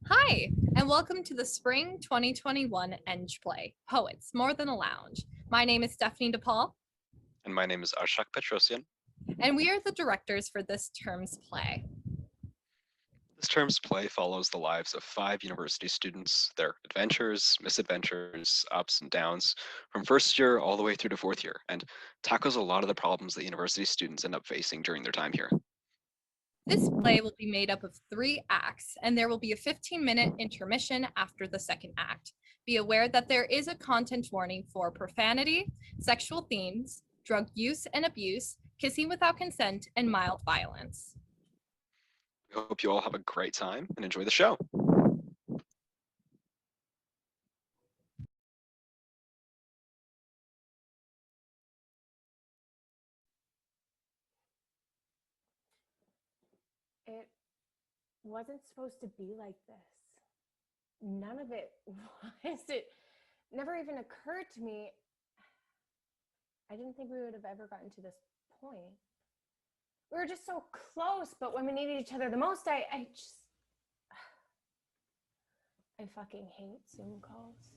Hi, and welcome to the Spring 2021 EngPlay, Poets, More Than a Lounge. My name is Stephanie DePaul. And my name is Arshak Petrosian. And we are the directors for this term's play. This term's play follows the lives of 5 university students, their adventures, misadventures, ups and downs, from first year all the way through to 4th year, and tackles a lot of the problems that university students end up facing during their time here. This play will be made up of 3 acts, and there will be a 15-minute intermission after the second act. Be aware that there is a content warning for profanity, sexual themes, drug use and abuse, kissing without consent, and mild violence. We hope you all have a great time and enjoy the show. It wasn't supposed to be like this. None of it was. It never even occurred to me. I didn't think we would have ever gotten to this point. We were just so close, but when we needed each other the most, I fucking hate Zoom calls.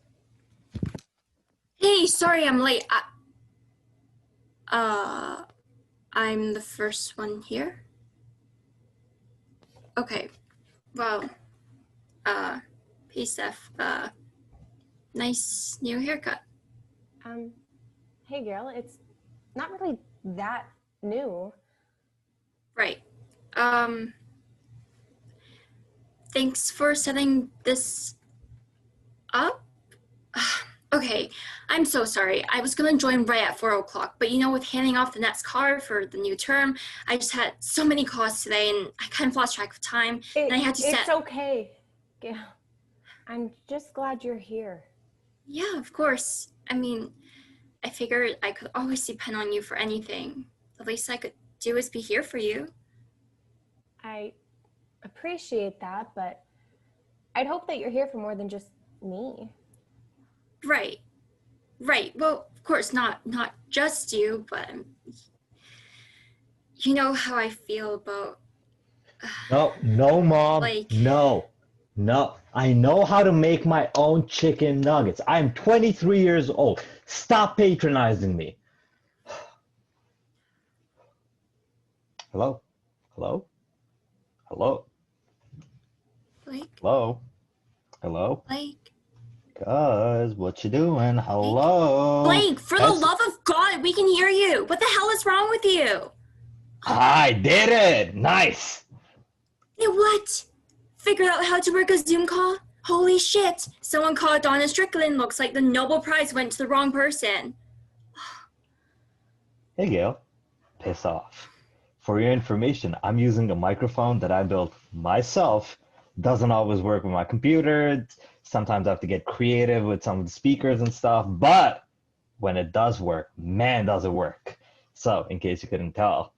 Hey, sorry I'm late. I'm the first one here. Okay, well, peace, Steph. Nice new haircut. Hey girl, it's not really that new. Right. Thanks for setting this up. Okay, I'm so sorry. I was gonna join right at 4 o'clock, but you know, with handing off the next car for the new term, I just had so many calls today and I kind of lost track of time. And I had to It's okay. Yeah. I'm just glad you're here. Yeah, of course. I mean, I figured I could always depend on you for anything. The least I could do is be here for you. I appreciate that, but I'd hope that you're here for more than just me. Right. Well, of course, not just you, but you know how I feel about. No, Mom. Like. No. I know how to make my own chicken nuggets. I'm 23 years old. Stop patronizing me. Hello? Blake. Blake. Cuz, what you doing? Hello? Blake, for the love of God, we can hear you. What the hell is wrong with you? I did it! Nice! Hey, what? Figured out how to work a Zoom call? Holy shit! Someone called Donna Strickland. Looks like the Nobel Prize went to the wrong person. Hey, Gail. Piss off. For your information, I'm using a microphone that I built myself. Doesn't always work with my computer. Sometimes I have to get creative with some of the speakers and stuff, but when it does work, man, does it work. So, in case you couldn't tell,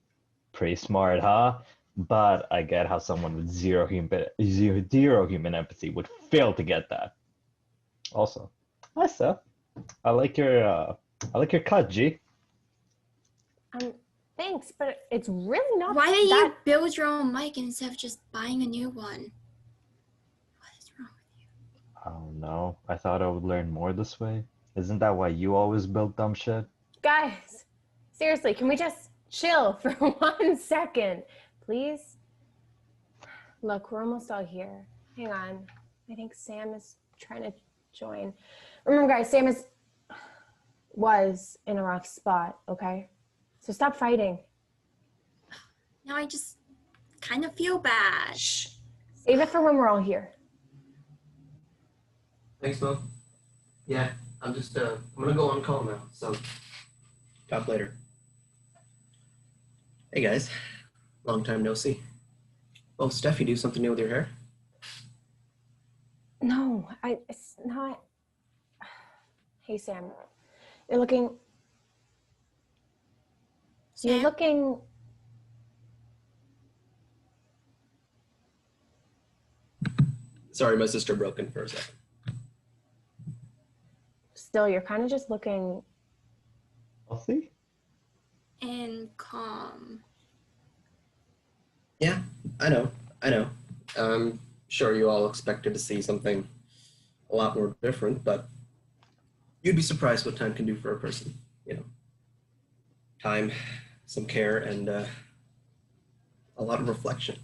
pretty smart, huh? But I get how someone with zero human empathy would fail to get that. Also, hi, Steph. I like your cut, G. Thanks, but it's really not. Why didn't you build your own mic instead of just buying a new one? What is wrong with you? I don't know. I thought I would learn more this way. Isn't that why you always build dumb shit? Guys, seriously, can we just chill for 1 second, please? Look, we're almost all here. Hang on. I think Sam is trying to join. Remember, guys, Sam was in a rough spot, okay? So stop fighting. Now I just kind of feel bad. Shh. Save it for when we're all here. Thanks, Mo. Yeah, I'm gonna go on call now, so talk later. Hey guys, long time no see. Oh, Steph, you do something new with your hair? No, it's not. Hey, Sam, you're looking. Sam? You're looking. Sorry, my sister broke in for a second. Still, you're kind of just looking. Healthy? And calm. Yeah, I know. sure you all expected to see something a lot more different, but you'd be surprised what time can do for a person. Time, some care, and a lot of reflection.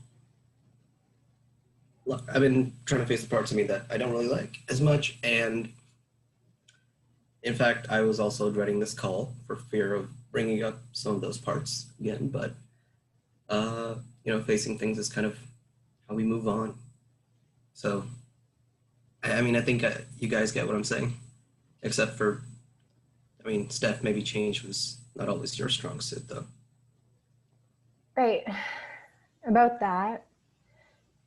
Look, I've been trying to face the parts of me that I don't really like as much, and in fact, I was also dreading this call for fear of bringing up some of those parts again, but facing things is kind of how we move on. So, I think you guys get what I'm saying, except for, Steph, maybe change was not always your strong suit, though. Right. About that,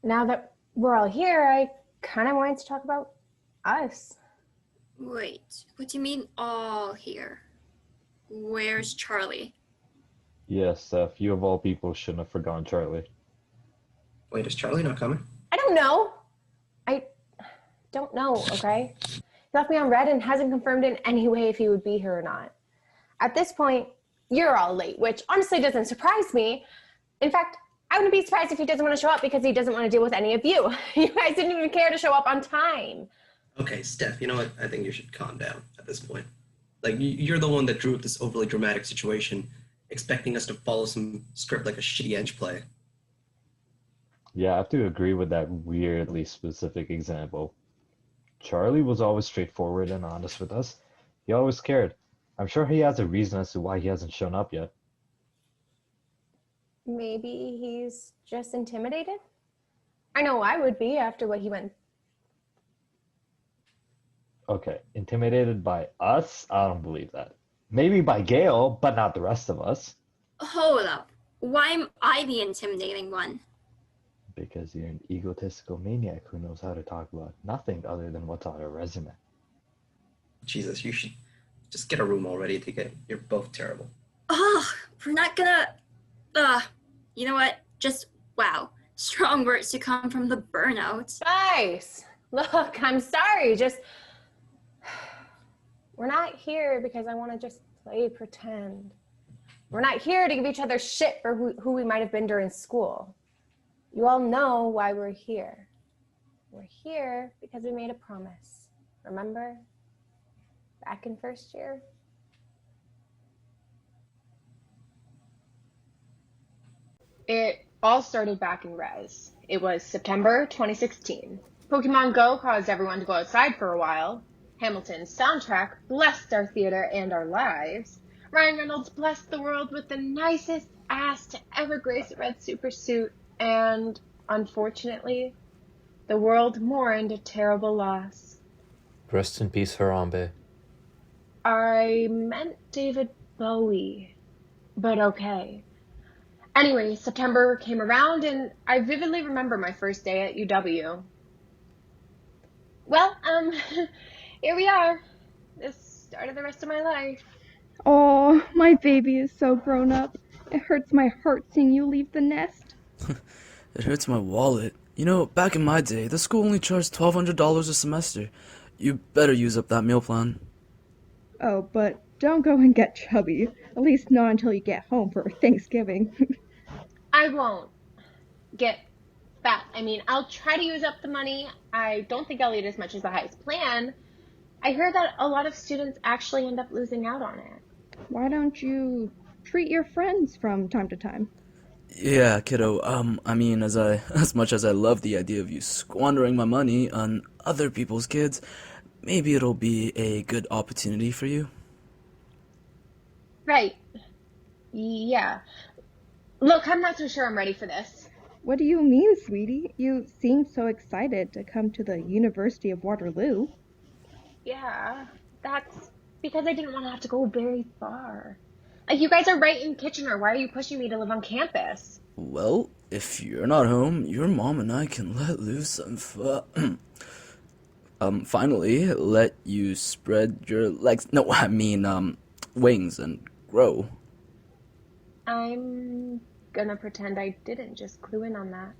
now that we're all here, I kind of wanted to talk about us. Wait, what do you mean all here? Where's Charlie? Yes, you of all people shouldn't have forgotten Charlie. Wait, is Charlie not coming? I don't know. I don't know, okay? He left me on red and hasn't confirmed in any way if he would be here or not. At this point, you're all late, which honestly doesn't surprise me. In fact, I wouldn't be surprised if he doesn't want to show up because he doesn't want to deal with any of you. You guys didn't even care to show up on time. Okay, Steph, you know what? I think you should calm down at this point. Like, you're the one that drew up this overly dramatic situation, expecting us to follow some script like a shitty EngPlay. Yeah, I have to agree with that weirdly specific example. Charlie was always straightforward and honest with us. He always cared. I'm sure he has a reason as to why he hasn't shown up yet. Maybe he's just intimidated? I know I would be after what he went. Okay, intimidated by us? I don't believe that. Maybe by Gale, but not the rest of us. Hold up. Why am I the intimidating one? Because you're an egotistical maniac who knows how to talk about nothing other than what's on a resume. Jesus, you should just get a room already to get. You're both terrible. Oh, we're not gonna... you know what? Just, wow. Strong words to come from the burnout. Guys, look, I'm sorry. We're not here because I want to just play pretend. We're not here to give each other shit for who we might have been during school. You all know why we're here. We're here because we made a promise. Remember? Back in first year? It all started back in Res. It was September 2016. Pokemon Go caused everyone to go outside for a while. Hamilton's soundtrack blessed our theater and our lives. Ryan Reynolds blessed the world with the nicest ass to ever grace a red supersuit. And, unfortunately, the world mourned a terrible loss. Rest in peace, Harambe. I meant David Bowie, but okay. Anyway, September came around and I vividly remember my first day at UW. Well, here we are. The start of the rest of my life. Oh, my baby is so grown up. It hurts my heart seeing you leave the nest. It hurts my wallet. You know, back in my day, the school only charged $1,200 a semester. You better use up that meal plan. Oh, but don't go and get chubby. At least not until you get home for Thanksgiving. I won't get fat. I'll try to use up the money. I don't think I'll eat as much as the highest plan. I heard that a lot of students actually end up losing out on it. Why don't you treat your friends from time to time? Yeah, kiddo, as much as I love the idea of you squandering my money on other people's kids, maybe it'll be a good opportunity for you. Right. Yeah. Look, I'm not so sure I'm ready for this. What do you mean, sweetie? You seem so excited to come to the University of Waterloo. Yeah, that's because I didn't want to have to go very far. Like, you guys are right in Kitchener. Why are you pushing me to live on campus? Well, if you're not home, your mom and I can let loose and finally let you spread your legs. No, wings and grow. I'm gonna pretend I didn't just clue in on that.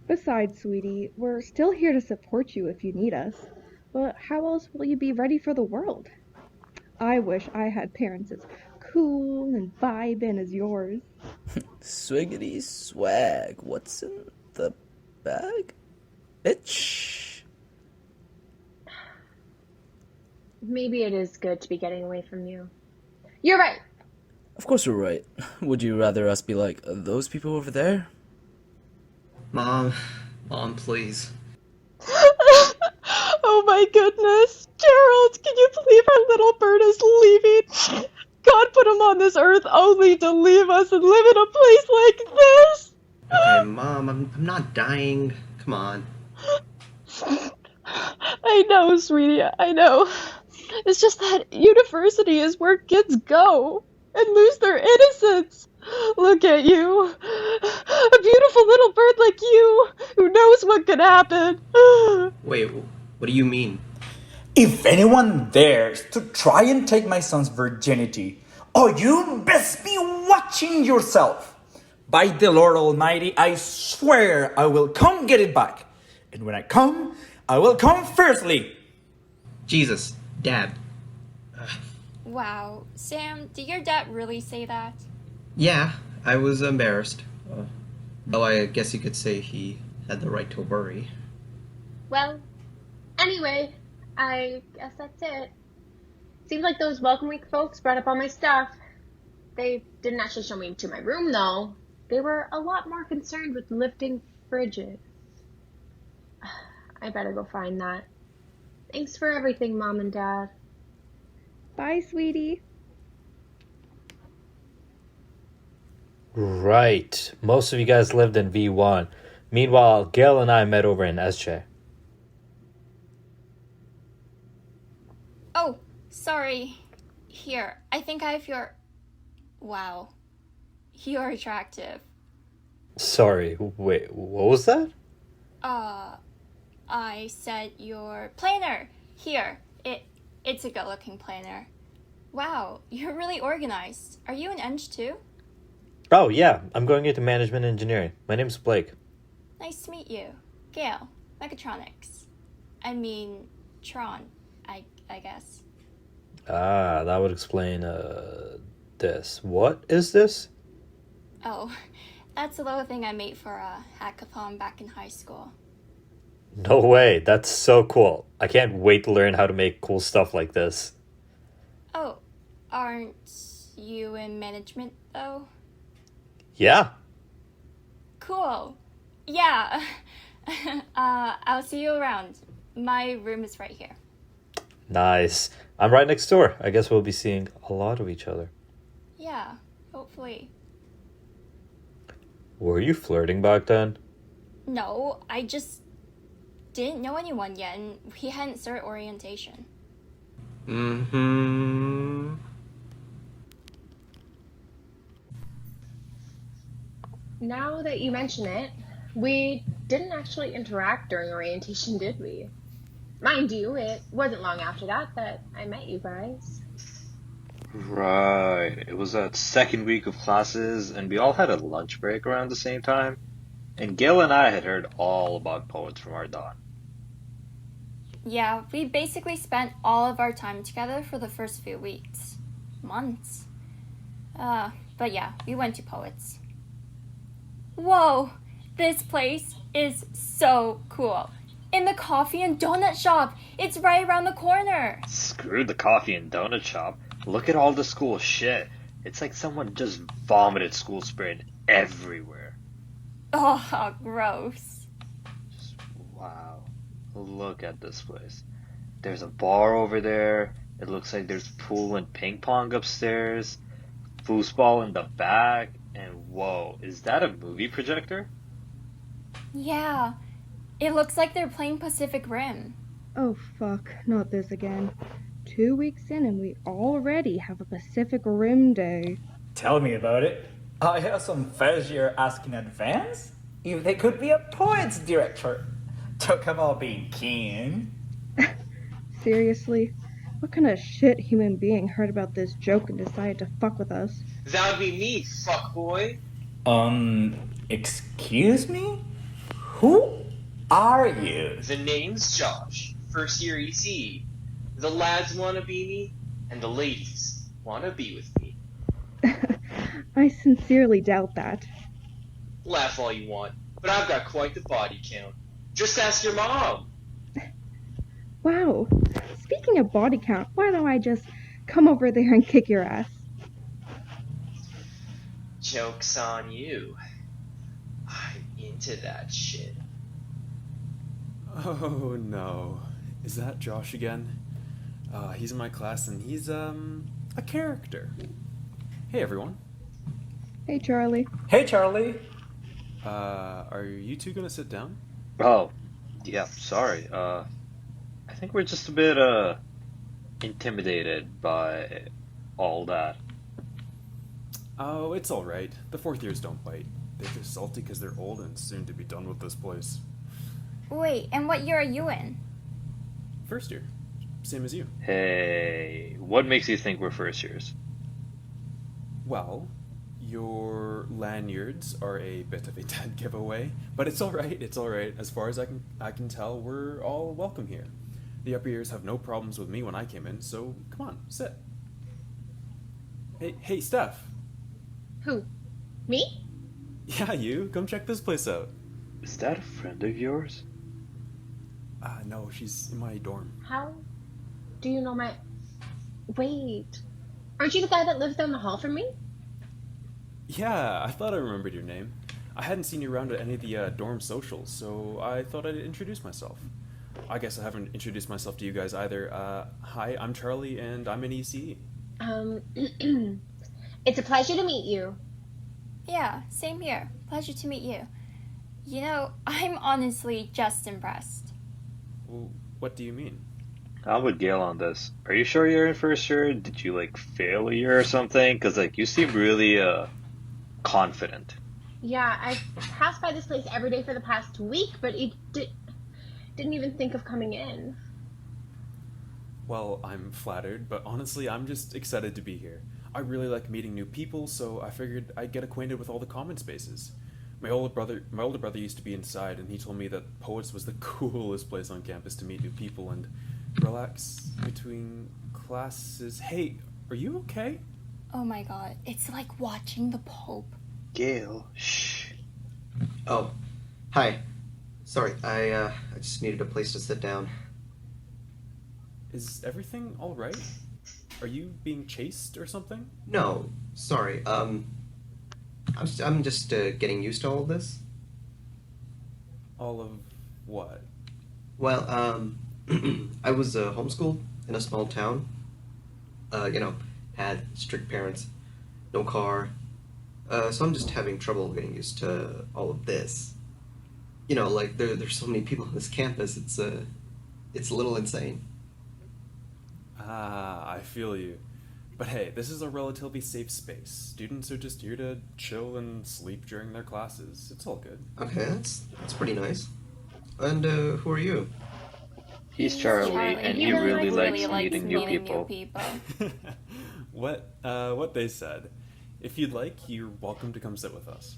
Besides, sweetie, we're still here to support you if you need us. But how else will you be ready for the world? I wish I had parents as cool and vibin' as yours. Swiggity swag. What's in the bag? Itch. Maybe it is good to be getting away from you. You're right. Of course we're right. Would you rather us be like those people over there? Mom, please. Oh my goodness. Gerald, can you believe our little bird is leaving? God put him on this earth only to leave us and live in a place like this. Okay, Mom, I'm not dying. Come on. I know, sweetie, I know. It's just that university is where kids go and lose their innocence. Look at you. A beautiful little bird like you who knows what could happen. Wait, what do you mean? If anyone dares to try and take my son's virginity, oh, you best be watching yourself. By the Lord Almighty, I swear I will come get it back. And when I come, I will come fiercely. Jesus, Dad. Wow. Sam, did your dad really say that? Yeah, I was embarrassed. Though I guess you could say he had the right to worry. Well, anyway, I guess that's it. Seems like those Welcome Week folks brought up all my stuff. They didn't actually show me to my room, though. They were a lot more concerned with lifting fridges. I better go find that. Thanks for everything, Mom and Dad. Bye, sweetie. Right. Most of you guys lived in V1. Meanwhile, Gail and I met over in SJ. Oh, sorry. Here, I think I have your... Wow. You're attractive. Sorry, wait, what was that? I said your planner. Here, it's a good-looking planner. Wow, you're really organized. Are you an Eng too? Oh, yeah, I'm going into management engineering. My name's Blake. Nice to meet you. Gail, mechatronics. I mean, Tron, I guess. Ah, that would explain, this. What is this? Oh, that's a little thing I made for a hackathon back in high school. No way, that's so cool. I can't wait to learn how to make cool stuff like this. Oh, aren't you in management, though? Yeah. Cool. Yeah. I'll see you around. My room is right here. Nice. I'm right next door. I guess we'll be seeing a lot of each other. Yeah, hopefully. Were you flirting back then? No, I just didn't know anyone yet, and we hadn't started orientation. Mm-hmm. Now that you mention it, we didn't actually interact during orientation, did we? Mind you, it wasn't long after that I met you guys. Right. It was that second week of classes, and we all had a lunch break around the same time. And Gil and I had heard all about poets from our Don. Yeah, we basically spent all of our time together for the first few weeks. Months. But yeah, we went to POETS. Whoa! This place is so cool. In the coffee and donut shop. It's right around the corner. Screw the coffee and donut shop. Look at all the school shit. It's like someone just vomited school spray everywhere. Oh, gross. Just, wow. Look at this place. There's a bar over there. It looks like there's pool and ping pong upstairs. Foosball in the back. And whoa, is that a movie projector? Yeah. It looks like they're playing Pacific Rim. Oh fuck, not this again. 2 weeks in and we already have a Pacific Rim day. Tell me about it. I have some first year asking advance if they could be a poets director. Talk about being keen. Seriously? What kind of shit human being heard about this joke and decided to fuck with us? That would be me, fuckboy. Excuse me? Who are you? The name's Josh, first year EC. The lads wanna be me, and the ladies wanna be with me. I sincerely doubt that. Laugh all you want, but I've got quite the body count. Just ask your mom. Wow. Speaking of body count, why don't I just come over there and kick your ass? Joke's on you. I'm into that shit. Oh no. Is that Josh again? He's in my class and he's, a character. Hey everyone. Hey, Charlie. Hey, Charlie. Are you two gonna sit down? Oh, yeah, sorry. I think we're just a bit, intimidated by all that. Oh, it's alright. The fourth years don't bite. They're just salty because they're old and soon to be done with this place. Wait, and what year are you in? First year. Same as you. Hey, what makes you think we're first years? Well, your lanyards are a bit of a dead giveaway, but it's alright, it's alright. As far as I can tell, we're all welcome here. The upper years have no problems with me when I came in, so come on, sit. Hey, Steph. Who? Me? Yeah, you. Come check this place out. Is that a friend of yours? No, she's in my dorm. How do you know my... Wait. Aren't you the guy that lives down the hall from me? Yeah, I thought I remembered your name. I hadn't seen you around at any of the dorm socials, so I thought I'd introduce myself. I guess I haven't introduced myself to you guys either. Hi, I'm Charlie, and I'm an ECE. It's a pleasure to meet you. Yeah, same here. Pleasure to meet you. You know, I'm honestly just impressed. Well, what do you mean? I'm with Gail on this. Are you sure you're in first year? Did you, fail a year or something? Because, you seem really, confident. Yeah, I've passed by this place every day for the past week, but didn't even think of coming in. Well, I'm flattered, but honestly, I'm just excited to be here. I really like meeting new people, so I figured I'd get acquainted with all the common spaces. My older brother used to be inside, and he told me that POETS was the coolest place on campus to meet new people and relax between classes. Hey, are you okay? Oh my god, it's like watching the Pope. Gail, shh. Oh, hi. Sorry, I just needed a place to sit down. Is everything alright? Are you being chased or something? No, sorry. I'm just getting used to all of this. All of what? Well, I was homeschooled in a small town. Had strict parents, no car. So I'm just having trouble getting used to all of this. There's so many people on this campus. It's a little insane. I feel you. But hey, this is a relatively safe space. Students are just here to chill and sleep during their classes. It's all good. Okay, that's pretty nice. And who are you? He's Charlie, and he really likes meeting new people. What they said. If you'd like, you're welcome to come sit with us.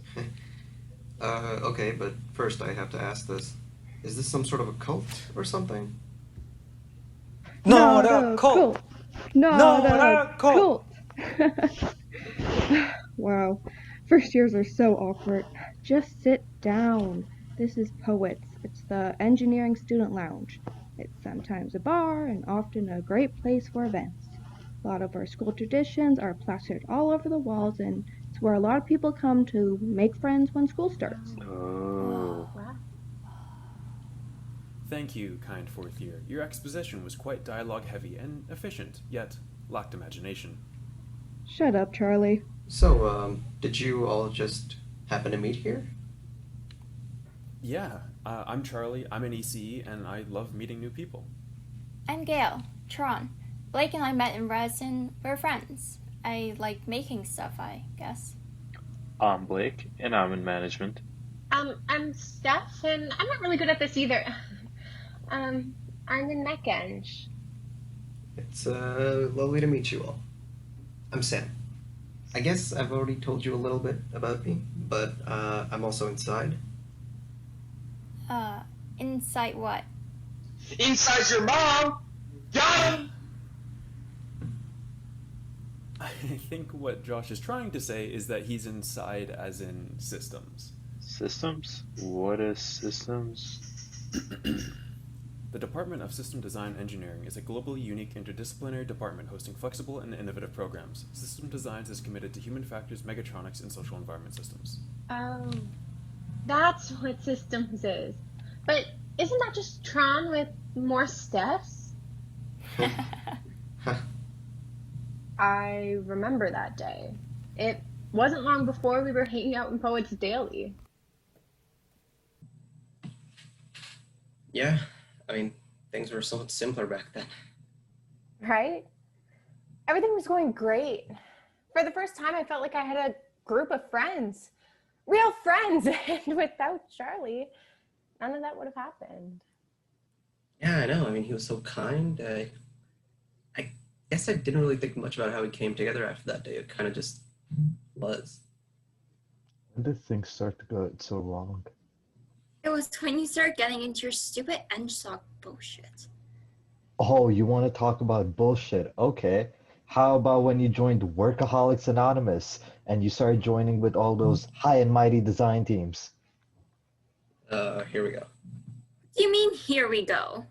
Okay, but first I have to ask this. Is this some sort of a cult or something? Not a cult! Not a cult! Wow. First years are so awkward. Just sit down. This is POETS. It's the engineering student lounge. It's sometimes a bar and often a great place for events. A lot of our school traditions are plastered all over the walls, and it's where a lot of people come to make friends when school starts. Oh. Thank you, kind fourth year. Your exposition was quite dialogue heavy and efficient, yet lacked imagination. Shut up, Charlie. So, did you all just happen to meet here? Yeah, I'm Charlie, I'm an ECE, and I love meeting new people. I'm Gail, Tron. Blake and I met in res and we're friends. I like making stuff, I guess. I'm Blake, and I'm in management. I'm Steph, and I'm not really good at this either. I'm in Mech Eng. It's lovely to meet you all. I'm Sam. I guess I've already told you a little bit about me, but I'm also inside. Inside what? Inside your mom! Got him! I think what Josh is trying to say is that he's inside as in systems. Systems? What is systems? The Department of System Design Engineering is a globally unique interdisciplinary department hosting flexible and innovative programs. System Designs is committed to human factors, mechatronics, and social environment systems. Oh, that's what systems is. But isn't that just Tron with more steps? I remember that day. It wasn't long before we were hanging out in Poets Daily. Yeah, I mean, things were so much simpler back then. Right? Everything was going great. For the first time, I felt like I had a group of friends. Real friends. And without Charlie, none of that would have happened. Yeah, I know. I mean, he was so kind. I guess I didn't really think much about how we came together after that day. It kind of just was. When did things start to go so wrong? It was when you started getting into your stupid EngSoc bullshit. Oh, you want to talk about bullshit? Okay. How about when you joined Workaholics Anonymous and you started joining with all those high and mighty design teams? Here we go. You mean here we go?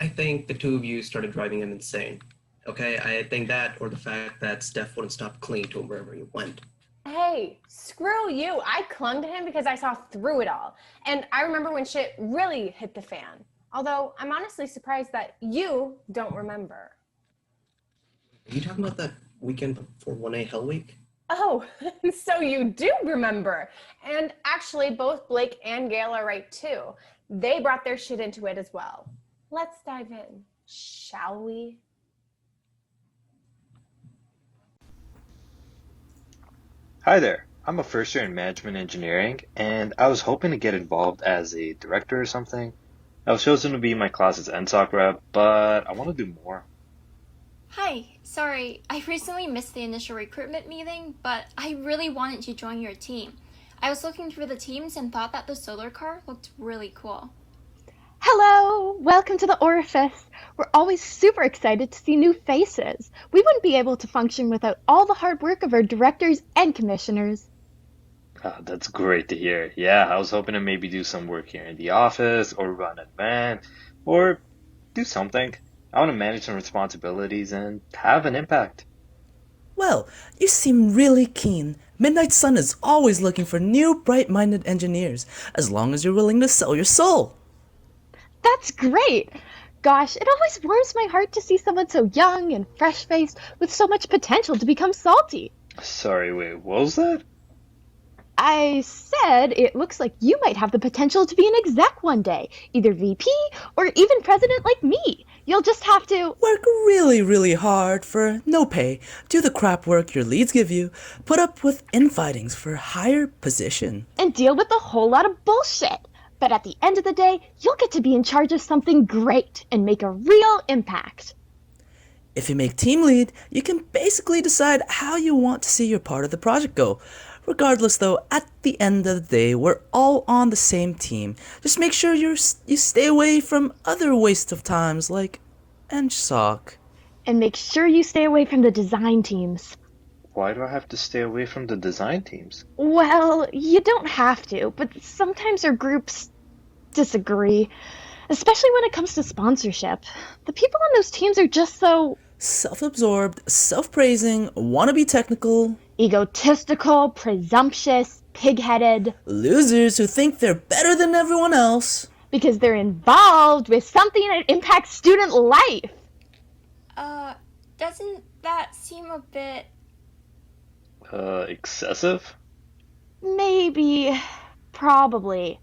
I think the two of you started driving him insane. Okay, I think that, or the fact that Steph wouldn't stop clinging to him wherever he went. Hey, screw you. I clung to him because I saw through it all. And I remember when shit really hit the fan. Although I'm honestly surprised that you don't remember. Are you talking about that weekend before 1A Hell Week? Oh, so you do remember. And actually, both Blake and Gail are right too. They brought their shit into it as well. Let's dive in, shall we? Hi there. I'm a first year in management engineering, and I was hoping to get involved as a director or something. I was chosen to be my class's EngSoc rep, but I want to do more. Hi, sorry, I recently missed the initial recruitment meeting, but I really wanted to join your team. I was looking through the teams and thought that the solar car looked really cool. Hello! Welcome to the Orifice. We're always super excited to see new faces. We wouldn't be able to function without all the hard work of our directors and commissioners. That's great to hear. Yeah, I was hoping to maybe do some work here in the office, or run an event, or do something. I want to manage some responsibilities and have an impact. Well, you seem really keen. Midnight Sun is always looking for new, bright-minded engineers, as long as you're willing to sell your soul. That's great! Gosh, it always warms my heart to see someone so young and fresh-faced with so much potential to become salty. Sorry, wait, what was that? I said it looks like you might have the potential to be an exec one day, either VP or even president like me. You'll just have to work really, really hard for no pay, do the crap work your leads give you, put up with infightings for higher position, and deal with a whole lot of bullshit. But at the end of the day, you'll get to be in charge of something great and make a real impact. If you make team lead, you can basically decide how you want to see your part of the project go. Regardless though, at the end of the day, we're all on the same team. Just make sure you stay away from other waste of times like EngSoc. And make sure you stay away from the design teams. Why do I have to stay away from the design teams? Well, you don't have to, but sometimes our groups disagree, especially when it comes to sponsorship. The people on those teams are just so self-absorbed, self-praising, wanna be technical, egotistical, presumptuous, pig-headed, losers who think they're better than everyone else because they're involved with something that impacts student life. Doesn't that seem a bit excessive? Maybe. Probably.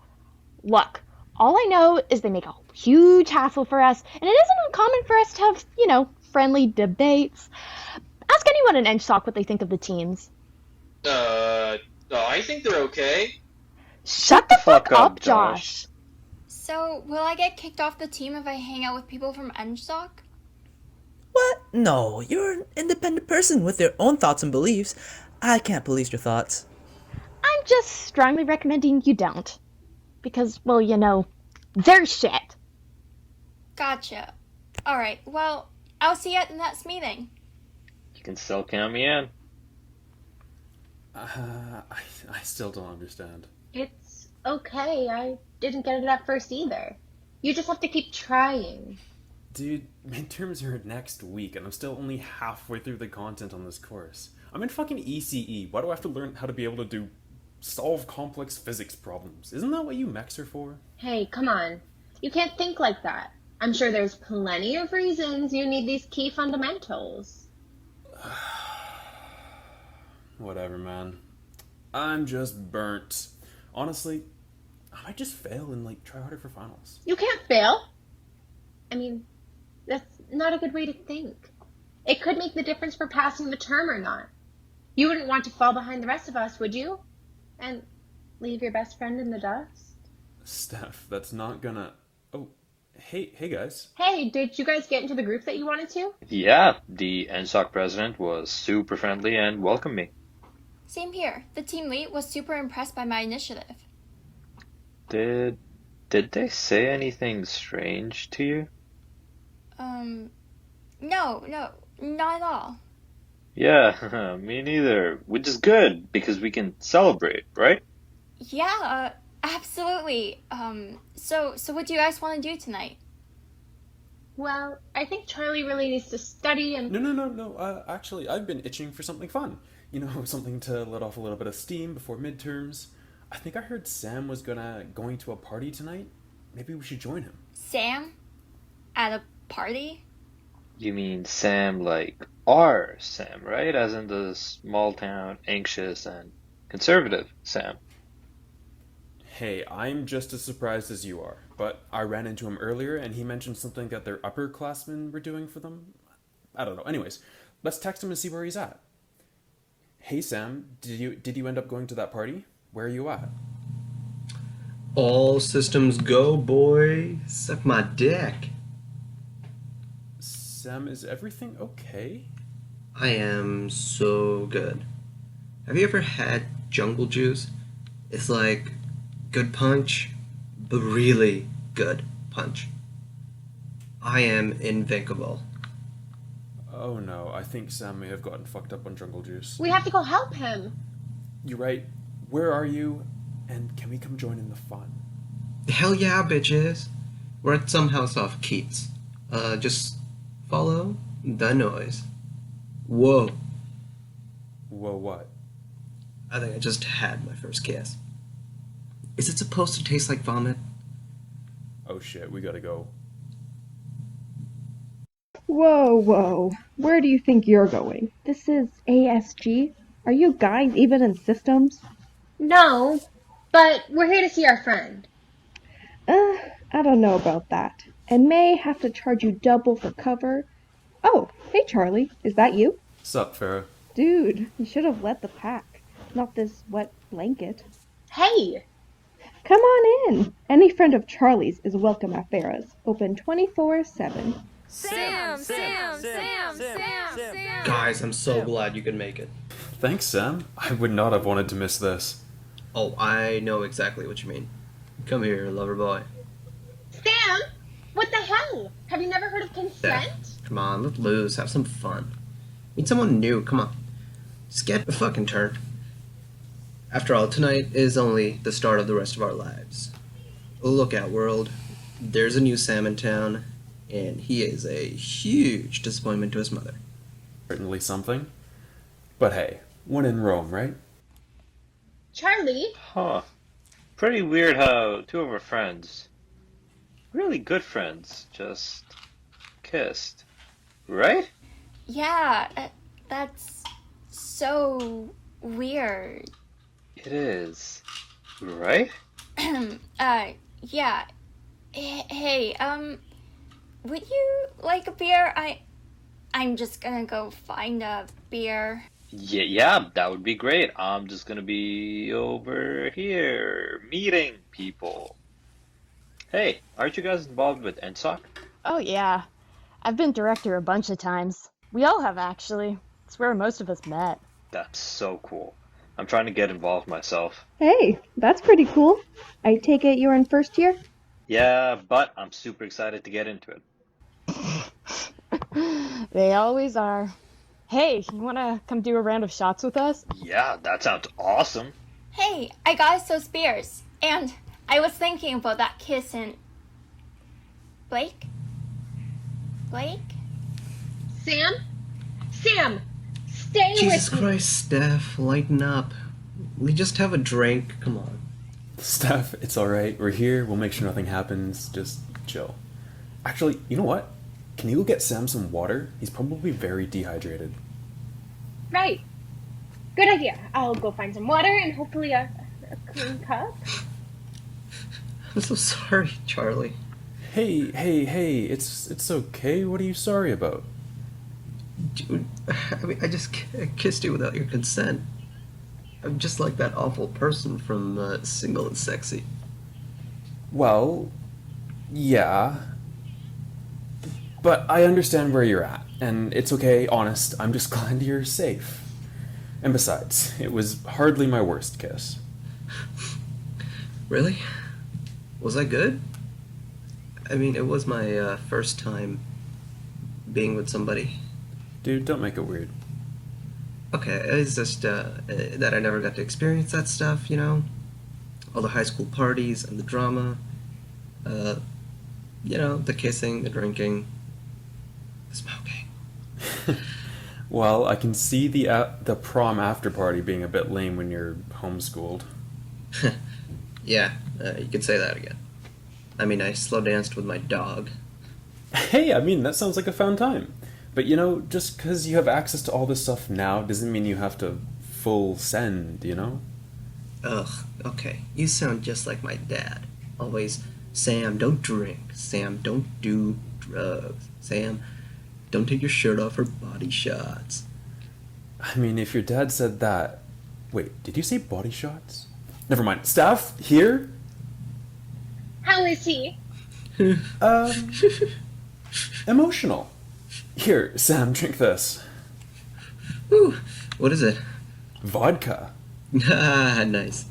Look, all I know is they make a huge hassle for us, and it isn't uncommon for us to have, friendly debates. Ask anyone in EngSoc what they think of the teams. I think they're okay. Shut the fuck up, Josh. So, will I get kicked off the team if I hang out with people from EngSoc? What? No, you're an independent person with your own thoughts and beliefs. I can't police your thoughts. I'm just strongly recommending you don't. Because, well, they're shit. Gotcha. Alright, well, I'll see you at the next meeting. You can still count me in. I still don't understand. It's okay. I didn't get it at first either. You just have to keep trying. Dude, midterms are next week, and I'm still only halfway through the content on this course. I'm in fucking ECE. Why do I have to learn how to be able to solve complex physics problems? Isn't that what you mechs are for? Hey, come on. You can't think like that. I'm sure there's plenty of reasons you need these key fundamentals. Whatever, man. I'm just burnt. Honestly, I might just fail and try harder for finals. You can't fail. I mean, that's not a good way to think. It could make the difference for passing the term or not. You wouldn't want to fall behind the rest of us, would you? And leave your best friend in the dust? Steph, that's not gonna... Oh, hey guys. Hey, did you guys get into the group that you wanted to? Yeah, the EngSoc president was super friendly and welcomed me. Same here. The team lead was super impressed by my initiative. Did they say anything strange to you? No, not at all. Yeah, me neither. Which is good, because we can celebrate, right? Yeah, absolutely. So what do you guys want to do tonight? Well, I think Charlie really needs to study and... No. Actually, I've been itching for something fun. You know, something to let off a little bit of steam before midterms. I think I heard Sam was going to a party tonight. Maybe we should join him. Sam? At a party? You mean Sam like our Sam, right? As in the small town, anxious, and conservative Sam. Hey, I'm just as surprised as you are, but I ran into him earlier and he mentioned something that their upperclassmen were doing for them. I don't know. Anyways, let's text him and see where he's at. Hey Sam, did you end up going to that party? Where are you at? All systems go, boy. Suck my dick. Sam, is everything okay? I am so good. Have you ever had jungle juice? It's like good punch, but really good punch. I am invincible. Oh no, I think Sam may have gotten fucked up on jungle juice. We have to go help him. You're right. Where are you? And can we come join in the fun? Hell yeah, bitches. We're at some house off Keats. Just follow the noise. Whoa. Whoa, what? I think I just had my first kiss. Is it supposed to taste like vomit? Oh shit, we gotta go. Whoa. Where do you think you're going? This is ASG? Are you guys even in systems? No, but we're here to see our friend. I don't know about that. I may have to charge you double for cover. Oh, hey Charlie, is that you? Sup, Farah? Dude, you should have let the pack, not this wet blanket. Hey! Come on in. Any friend of Charlie's is welcome at Farah's. Open 24/7. Sam! Guys, I'm so glad you could make it. Thanks, Sam. I would not have wanted to miss this. Oh, I know exactly what you mean. Come here, lover boy. Sam! What the hell? Have you never heard of consent? Come on, let loose, have some fun. Meet someone new, come on. Just get a fucking turn. After all, tonight is only the start of the rest of our lives. Look out, world. There's a new Sam in town, and he is a huge disappointment to his mother. Certainly something. But hey, when in Rome, right? Charlie? Huh. Pretty weird how two of our friends, really good friends, just kissed. Right? Yeah, that's so weird. It is. Right? Yeah. Hey, would you like a beer? I'm just gonna go find a beer. Yeah, that would be great. I'm just gonna be over here meeting people. Hey, aren't you guys involved with EngSoc? Oh, yeah. I've been director a bunch of times. We all have, actually. It's where most of us met. That's so cool. I'm trying to get involved myself. Hey, that's pretty cool. I take it you're in first year? Yeah, but I'm super excited to get into it. They always are. Hey, you wanna come do a round of shots with us? Yeah, that sounds awesome. Hey, I got us those beers. And I was thinking about that kiss and... Blake? Blake? Sam? Sam! Stay Jesus with me! Christ, Steph, lighten up. We just have a drink, come on. Steph, it's alright. We're here. We'll make sure nothing happens. Just chill. Actually, you know what? Can you go get Sam some water? He's probably very dehydrated. Right. Good idea. I'll go find some water and hopefully a clean cup. I'm so sorry, Charlie. Hey, it's okay. What are you sorry about? Dude, I mean, I just kissed you without your consent. I'm just like that awful person from Single and Sexy. Well, yeah. But I understand where you're at, and it's okay, honest. I'm just glad you're safe. And besides, it was hardly my worst kiss. Really? Was I good? I mean, it was my first time being with somebody. Dude, don't make it weird. Okay, it's just that I never got to experience that stuff, you know? All the high school parties and the drama. You know, the kissing, the drinking, the smoking. Well, I can see the prom after party being a bit lame when you're homeschooled. Yeah, you could say that again. I mean, I slow danced with my dog. Hey, I mean, that sounds like a fun time. But you know, just because you have access to all this stuff now doesn't mean you have to full send, you know? Ugh, okay. You sound just like my dad. Always, Sam, don't drink. Sam, don't do drugs. Sam, don't take your shirt off for body shots. I mean, if your dad said that... Wait, did you say body shots? Never mind. Staff, here? How is he? Emotional. Here, Sam, drink this. Ooh, what is it? Vodka. Ah, nice.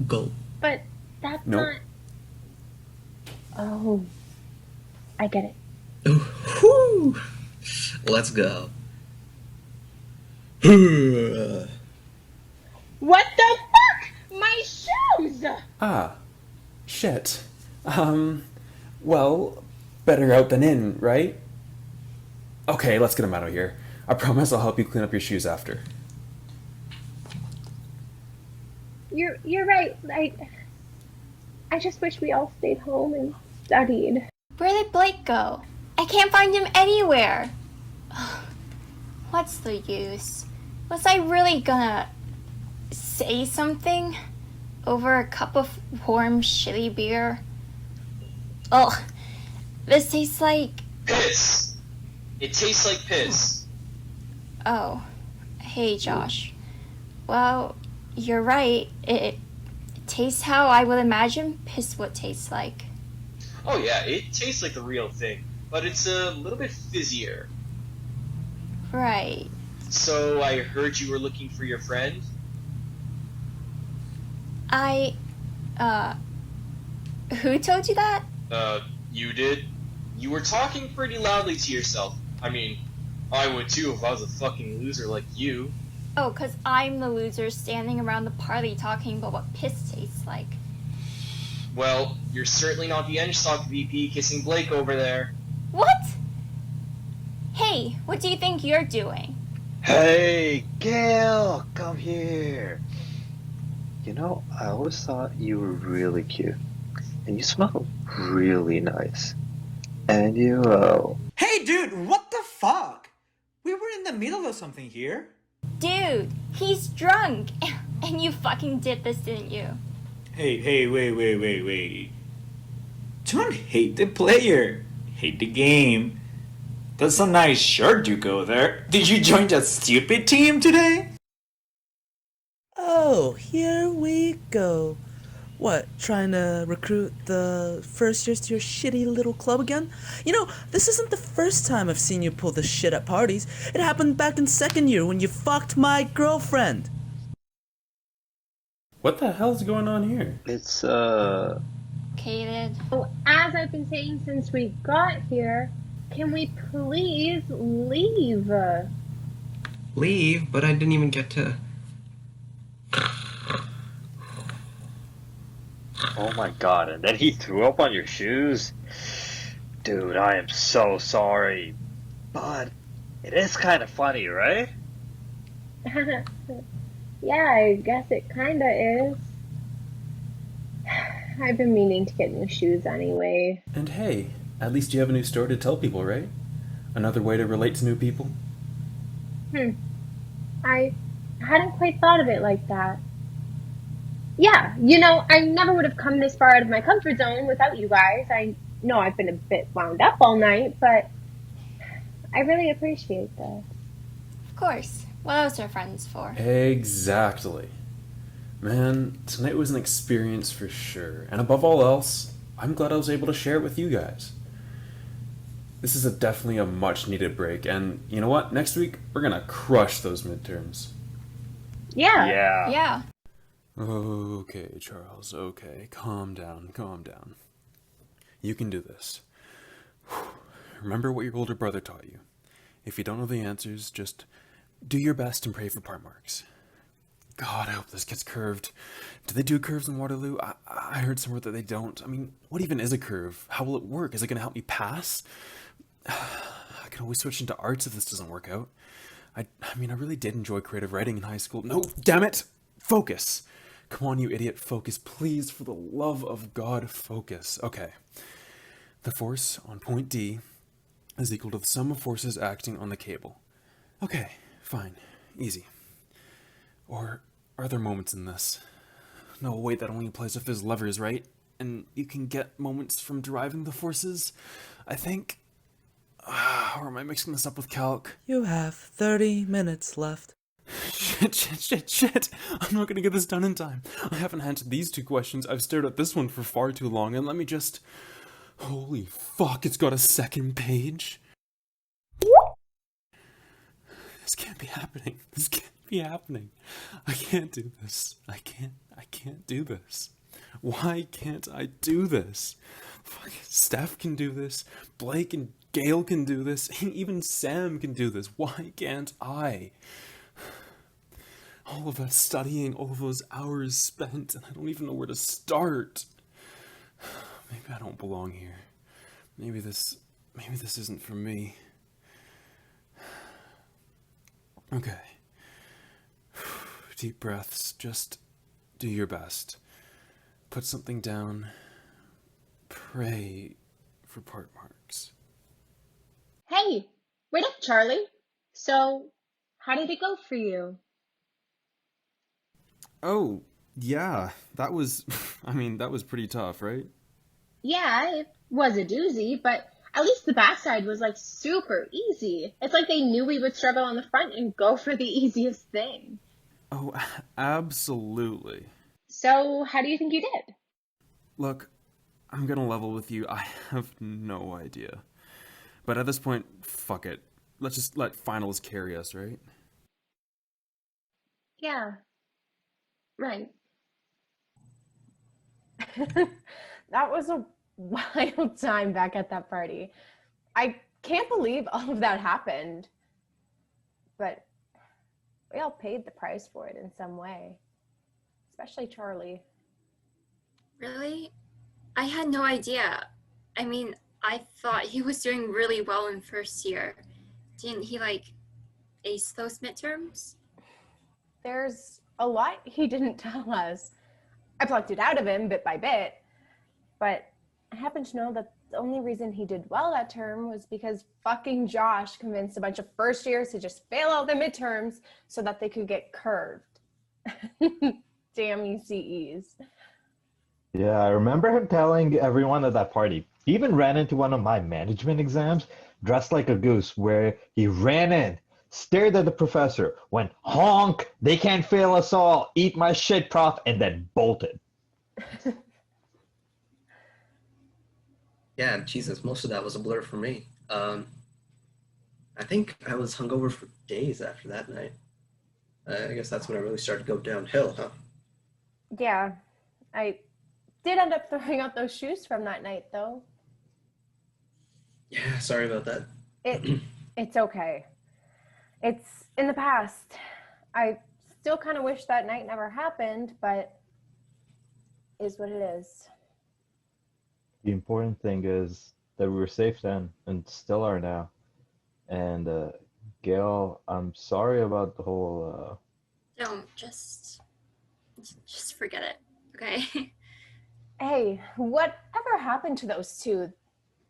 Gulp. But that's Nope. not... Oh, I get it. Whew. Let's go. What the fuck? My shoes! Ah, shit. Well, better out than in, right? Okay, let's get him out of here. I promise I'll help you clean up your shoes after. You're right. I just wish we all stayed home and studied. Where did Blake go? I can't find him anywhere. What's the use? Was I really gonna say something over a cup of warm, shitty beer? Ugh, this tastes like... Piss! It tastes like piss. Oh, hey Josh. Well, you're right. It tastes how I would imagine piss would taste like. Oh yeah, it tastes like the real thing, but it's a little bit fizzier. Right. So I heard you were looking for your friend? Who told you that? You did. You were talking pretty loudly to yourself. I mean, I would too if I was a fucking loser like you. Oh, 'cause I'm the loser standing around the party talking about what piss tastes like. Well, you're certainly not the EngSoc VP kissing Blake over there. What? Hey, what do you think you're doing? Hey, Gail, come here. You know, I always thought you were really cute. And you smell really nice. And you, Hey, dude, what the fuck? We were in the middle of something here. Dude, he's drunk. And you fucking did this, didn't you? Hey, wait. Don't hate the player. Hate the game. That's a nice shirt you go there. Did you join that stupid team today? Oh, here we go. What, trying to recruit the first years to your shitty little club again? You know, this isn't the first time I've seen you pull this shit at parties. It happened back in second year when you fucked my girlfriend. What the hell's going on here? it's, Kated. Oh, as I've been saying since we got here, can we please leave? Leave, but I didn't even get to... Oh my god, and then he threw up on your shoes? Dude, I am so sorry. But it is kind of funny, right? Yeah, I guess it kinda is. I've been meaning to get new shoes anyway. And hey, at least you have a new story to tell people, right? Another way to relate to new people? I hadn't quite thought of it like that. Yeah, I never would have come this far out of my comfort zone without you guys. I know I've been a bit wound up all night, but I really appreciate this. Of course. What else are friends for? Exactly. Man, tonight was an experience for sure. And above all else, I'm glad I was able to share it with you guys. This is definitely a much needed break, and you know what? Next week, we're gonna crush those midterms. Yeah. Yeah. Okay, Charles, okay. Calm down, calm down. You can do this. Remember what your older brother taught you. If you don't know the answers, just do your best and pray for part marks. God, I hope this gets curved. Do they do curves in Waterloo? I heard somewhere that they don't. I mean, what even is a curve? How will it work? Is it going to help me pass? I can always switch into arts if this doesn't work out. I mean, I really did enjoy creative writing in high school. No, damn it! Focus! Come on, you idiot, focus. Please, for the love of God, focus. Okay. The force on point D is equal to the sum of forces acting on the cable. Okay, fine. Easy. Or are there moments in this? No, wait, that only applies if there's levers, right? And you can get moments from deriving the forces, I think. Or am I mixing this up with calc? You have 30 minutes left. Shit. I'm not gonna get this done in time. I haven't answered these two questions. I've stared at this one for far too long, and let me just... Holy fuck, it's got a second page? This can't be happening. This can't be happening. I can't do this. I can't do this. Why can't I do this? Fuck, Steph can do this. Blake and Gail can do this. Even Sam can do this. Why can't I? All of us studying, all of those hours spent, and I don't even know where to start. Maybe I don't belong here. Maybe this isn't for me. Okay. Deep breaths. Just do your best. Put something down. Pray for part marks. Hey, wait up, Charlie. So, how did it go for you? Oh, yeah. That was pretty tough, right? Yeah, it was a doozy, but at least the backside was like super easy. It's like they knew we would struggle on the front and go for the easiest thing. Oh, absolutely. So, how do you think you did? Look, I'm gonna level with you. I have no idea. But at this point, fuck it. Let's just let finals carry us, right? Yeah, right. That was a wild time back at that party. I can't believe all of that happened. But we all paid the price for it in some way, especially Charlie. Really? I had no idea. I mean, I thought he was doing really well in first year. Didn't he, ace those midterms? There's a lot he didn't tell us. I plucked it out of him bit by bit, but I happen to know that the only reason he did well that term was because fucking Josh convinced a bunch of first years to just fail out the midterms so that they could get curved. Damn you CEs. Yeah, I remember him telling everyone at that party. He even ran into one of my management exams dressed like a goose, where he ran in, stared at the professor, went honk, they can't fail us all, eat my shit, prof, and then bolted. Yeah, Jesus, most of that was a blur for me. I think I was hungover for days after that night. I guess that's when I really started to go downhill, huh? Yeah, I did end up throwing out those shoes from that night, though. Yeah, sorry about that. It's okay. It's in the past. I still kind of wish that night never happened, but is what it is. The important thing is that we were safe then and still are now. And Gail, I'm sorry about the whole. Don't just forget it, okay? Hey, whatever happened to those two?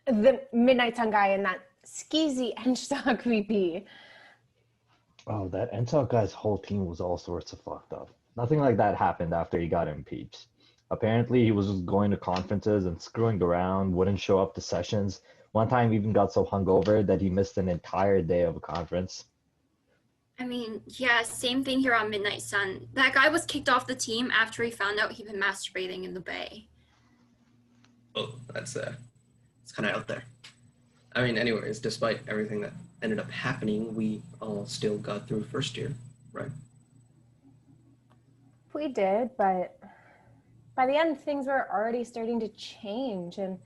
The Midnight Sun guy and that skeezy EngSoc VP. Oh, that EngSoc guy's whole team was all sorts of fucked up. Nothing like that happened after he got impeached. Apparently, he was just going to conferences and screwing around, wouldn't show up to sessions. One time, he even got so hungover that he missed an entire day of a conference. I mean, yeah, same thing here on Midnight Sun. That guy was kicked off the team after he found out he'd been masturbating in the bay. Oh, that's it's kind of out there. I mean, anyways, despite everything that ended up happening, we all still got through first year, right? We did, but by the end, things were already starting to change. And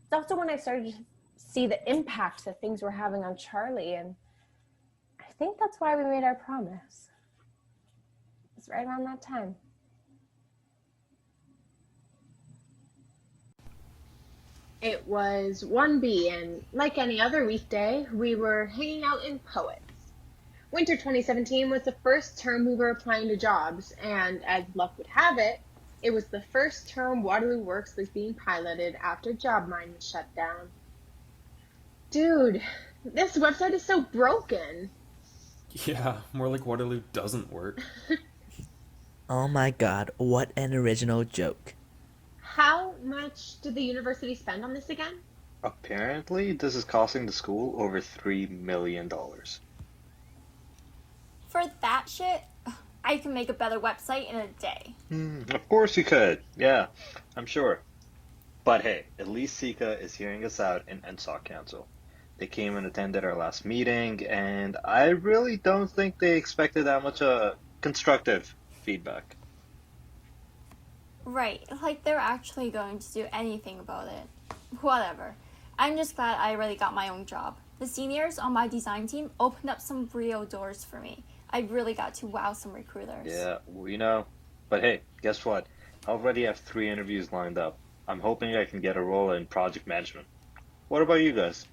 it's also when I started to see the impact that things were having on Charlie. And I think that's why we made our promise. It's right around that time. It was 1B, and like any other weekday, we were hanging out in POETS. Winter 2017 was the first term we were applying to jobs, and as luck would have it, it was the first term Waterloo Works was being piloted after JobMine was shut down. Dude, this website is so broken. Yeah, more like Waterloo doesn't work. Oh my god, what an original joke. How much did the university spend on this again? Apparently, this is costing the school over $3 million. For that shit, I can make a better website in a day. Of course you could. Yeah, I'm sure. But hey, at least Sika is hearing us out in EngSoc Council. They came and attended our last meeting, and I really don't think they expected that much constructive feedback. Right, like they're actually going to do anything about it. Whatever. I'm just glad I already got my own job. The seniors on my design team opened up some real doors for me. I really got to wow some recruiters. Yeah, we know. But hey, guess what? I already have 3 interviews lined up. I'm hoping I can get a role in project management. What about you guys?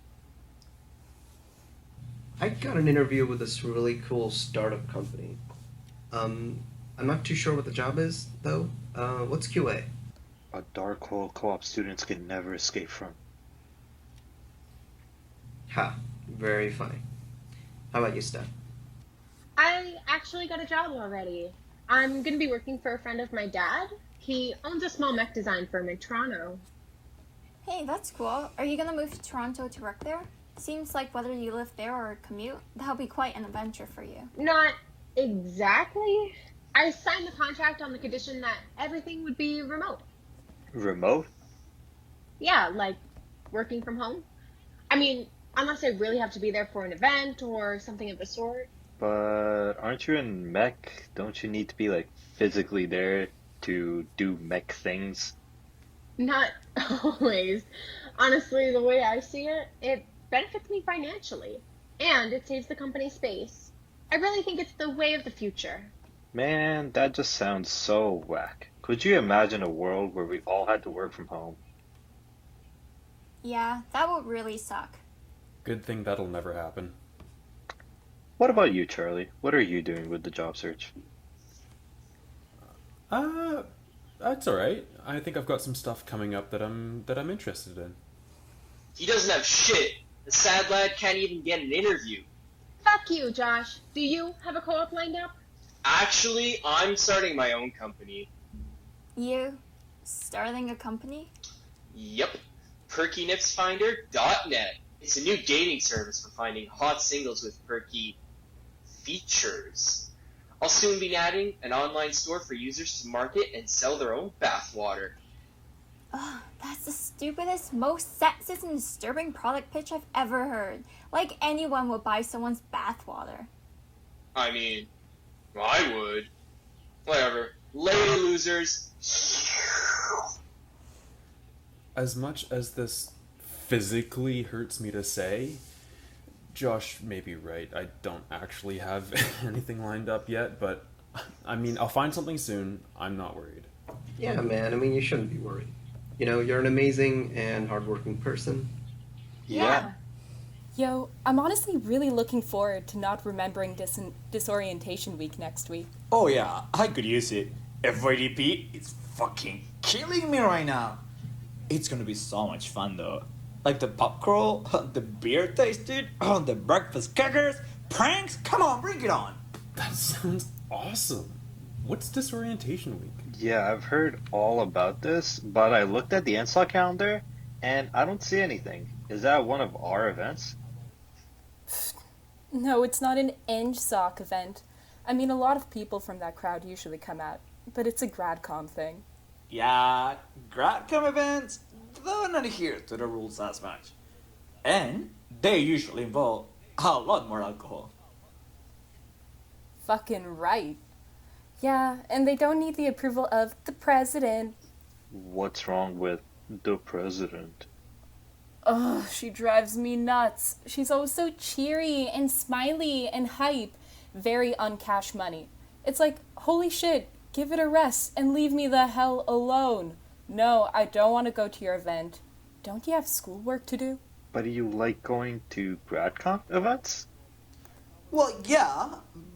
I got an interview with this really cool startup company. I'm not too sure what the job is, though. What's QA? A dark hole co-op students can never escape from. Ha, very funny. How about you, Steph? I actually got a job already. I'm going to be working for a friend of my dad. He owns a small mech design firm in Toronto. Hey, that's cool. Are you gonna move to Toronto to work there? Seems like whether you live there or commute, that'll be quite an adventure for you. Not exactly. I signed the contract on the condition that everything would be remote. Remote? Yeah, like working from home. I mean, unless I really have to be there for an event or something of the sort. But aren't you in mech? Don't you need to be like physically there to do mech things? Not always. Honestly, the way I see it, it benefits me financially. And it saves the company space. I really think it's the way of the future. Man, that just sounds so whack. Could you imagine a world where we all had to work from home? Yeah, that would really suck. Good thing that'll never happen. What about you, Charlie? What are you doing with the job search? That's alright. I think I've got some stuff coming up that I'm interested in. He doesn't have shit. The sad lad can't even get an interview. Fuck you, Josh. Do you have a co-op lined up? Actually, I'm starting my own company. You starting a company? Yep. PerkyNipsFinder.net. It's a new dating service for finding hot singles with perky features. I'll soon be adding an online store for users to market and sell their own bathwater. Ugh, that's the stupidest, most sexist and disturbing product pitch I've ever heard. Like anyone would buy someone's bathwater. I mean, I would. Whatever. Later, losers. As much as this physically hurts me to say, Josh may be right. I don't actually have anything lined up yet, but I mean, I'll find something soon. I'm not worried. Yeah, man. I mean, you shouldn't be worried. You know, you're an amazing and hardworking person. Yeah. Yo, I'm honestly really looking forward to not remembering disorientation week next week. Oh yeah, I could use it. FYDP is fucking killing me right now. It's gonna be so much fun though. Like the pop crawl, the beer tasted, the breakfast keggers, pranks. Come on, bring it on. That sounds awesome. What's disorientation week? Yeah, I've heard all about this, but I looked at the EngSoc calendar and I don't see anything. Is that one of our events? No, it's not an EngSoc event. I mean, a lot of people from that crowd usually come out, but it's a GradCom thing. Yeah, GradCom events don't adhere to the rules as much. And they usually involve a lot more alcohol. Fucking right. Yeah, and they don't need the approval of the president. What's wrong with the president? Ugh, she drives me nuts. She's always so cheery and smiley and hype. Very on cash money. It's like, holy shit, give it a rest and leave me the hell alone. No, I don't want to go to your event. Don't you have schoolwork to do? But do you like going to GradCon events? Well, yeah,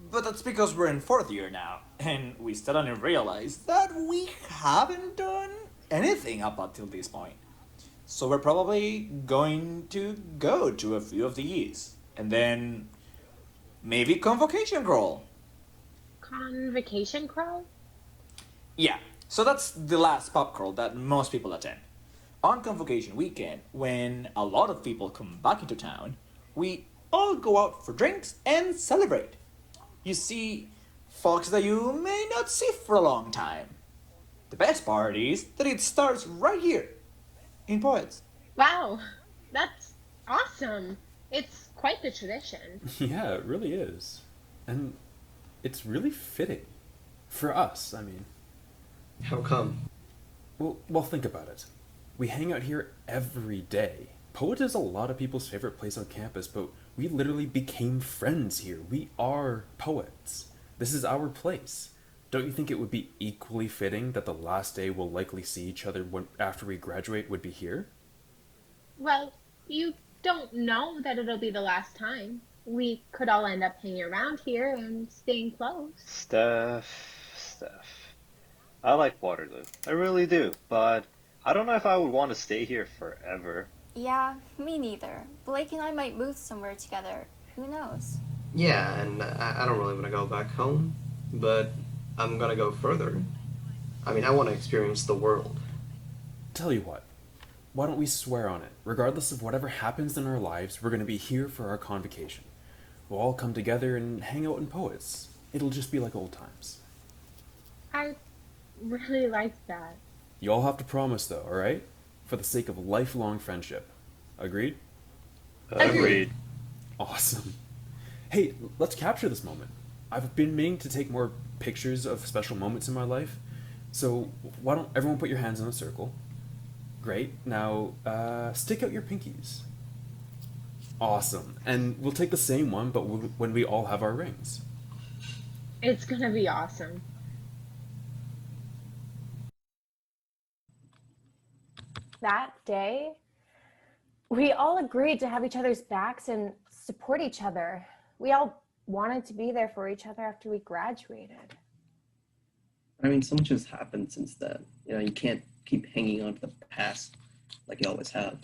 but that's because we're in fourth year now, and we still didn't realize that we haven't done anything up until this point. So we're probably going to go to a few of these, and then maybe convocation crawl. Convocation crawl? Yeah, so that's the last pub crawl that most people attend. On convocation weekend, when a lot of people come back into town, we all go out for drinks and celebrate. You see folks that you may not see for a long time. The best part is that it starts right here in POETS. Wow, that's awesome. It's quite the tradition. Yeah, it really is. And it's really fitting. For us, I mean. How come? Well, think about it. We hang out here every day. POETS is a lot of people's favorite place on campus, but we literally became friends here. We are POETS. This is our place. Don't you think it would be equally fitting that the last day we'll likely see each other after we graduate would be here? Well, you don't know that it'll be the last time. We could all end up hanging around here and staying close. Steph. I like Waterloo. I really do, but I don't know if I would want to stay here forever. Yeah, me neither. Blake and I might move somewhere together. Who knows? Yeah, and I don't really want to go back home, but I'm gonna go further. I mean, I want to experience the world. Tell you what, why don't we swear on it? Regardless of whatever happens in our lives, we're going to be here for our convocation. We'll all come together and hang out in POETS. It'll just be like old times. I really like that. You all have to promise though, alright? For the sake of lifelong friendship. Agreed? Agreed. Awesome. Hey, let's capture this moment. I've been meaning to take more pictures of special moments in my life, so why don't everyone put your hands in a circle? Great. Now, stick out your pinkies. Awesome. And we'll take the same one, but when we all have our rings. It's gonna be awesome. That day, we all agreed to have each other's backs and support each other. We all wanted to be there for each other after we graduated. I mean, so much has happened since then. You know, you can't keep hanging on to the past like you always have.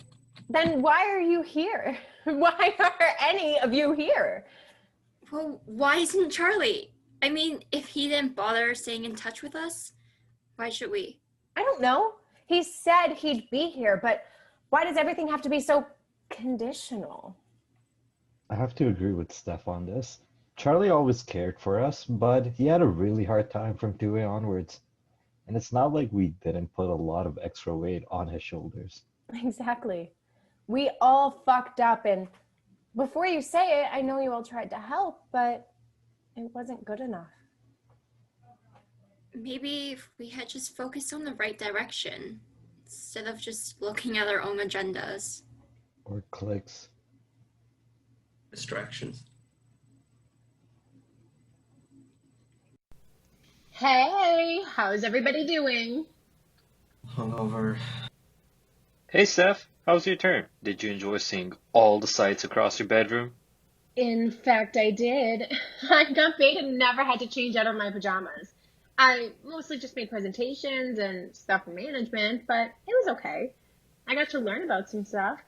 Then why are you here? Why are any of you here? Well, why isn't Charlie? I mean, if he didn't bother staying in touch with us, why should we? I don't know. He said he'd be here, but why does everything have to be so conditional? I have to agree with Steph on this. Charlie always cared for us, but he had a really hard time from 2A onwards. And it's not like we didn't put a lot of extra weight on his shoulders. Exactly. We all fucked up, and before you say it, I know you all tried to help, but it wasn't good enough. Maybe if we had just focused on the right direction, instead of just looking at our own agendas. Or clicks. Distractions. Hey, how's everybody doing? Hungover. Hey Steph, how was your term? Did you enjoy seeing all the sights across your bedroom? In fact, I did. I got paid and never had to change out of my pajamas. I mostly just made presentations and stuff for management, but it was okay. I got to learn about some stuff.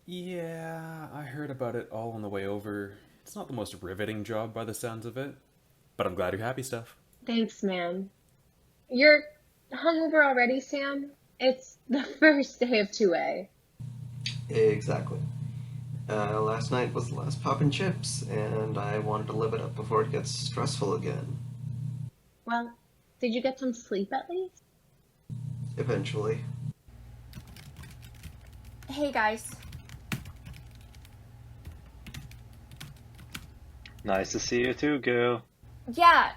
Yeah, I heard about it all on the way over. It's not the most riveting job by the sounds of it, but I'm glad you're happy, Steph. Thanks, man. You're hungover already, Sam? It's the first day of 2A. Exactly. Last night was the last pop and chips, and I wanted to live it up before it gets stressful again. Well, did you get some sleep at least? Eventually. Hey guys. Nice to see you too, girl. Yeah,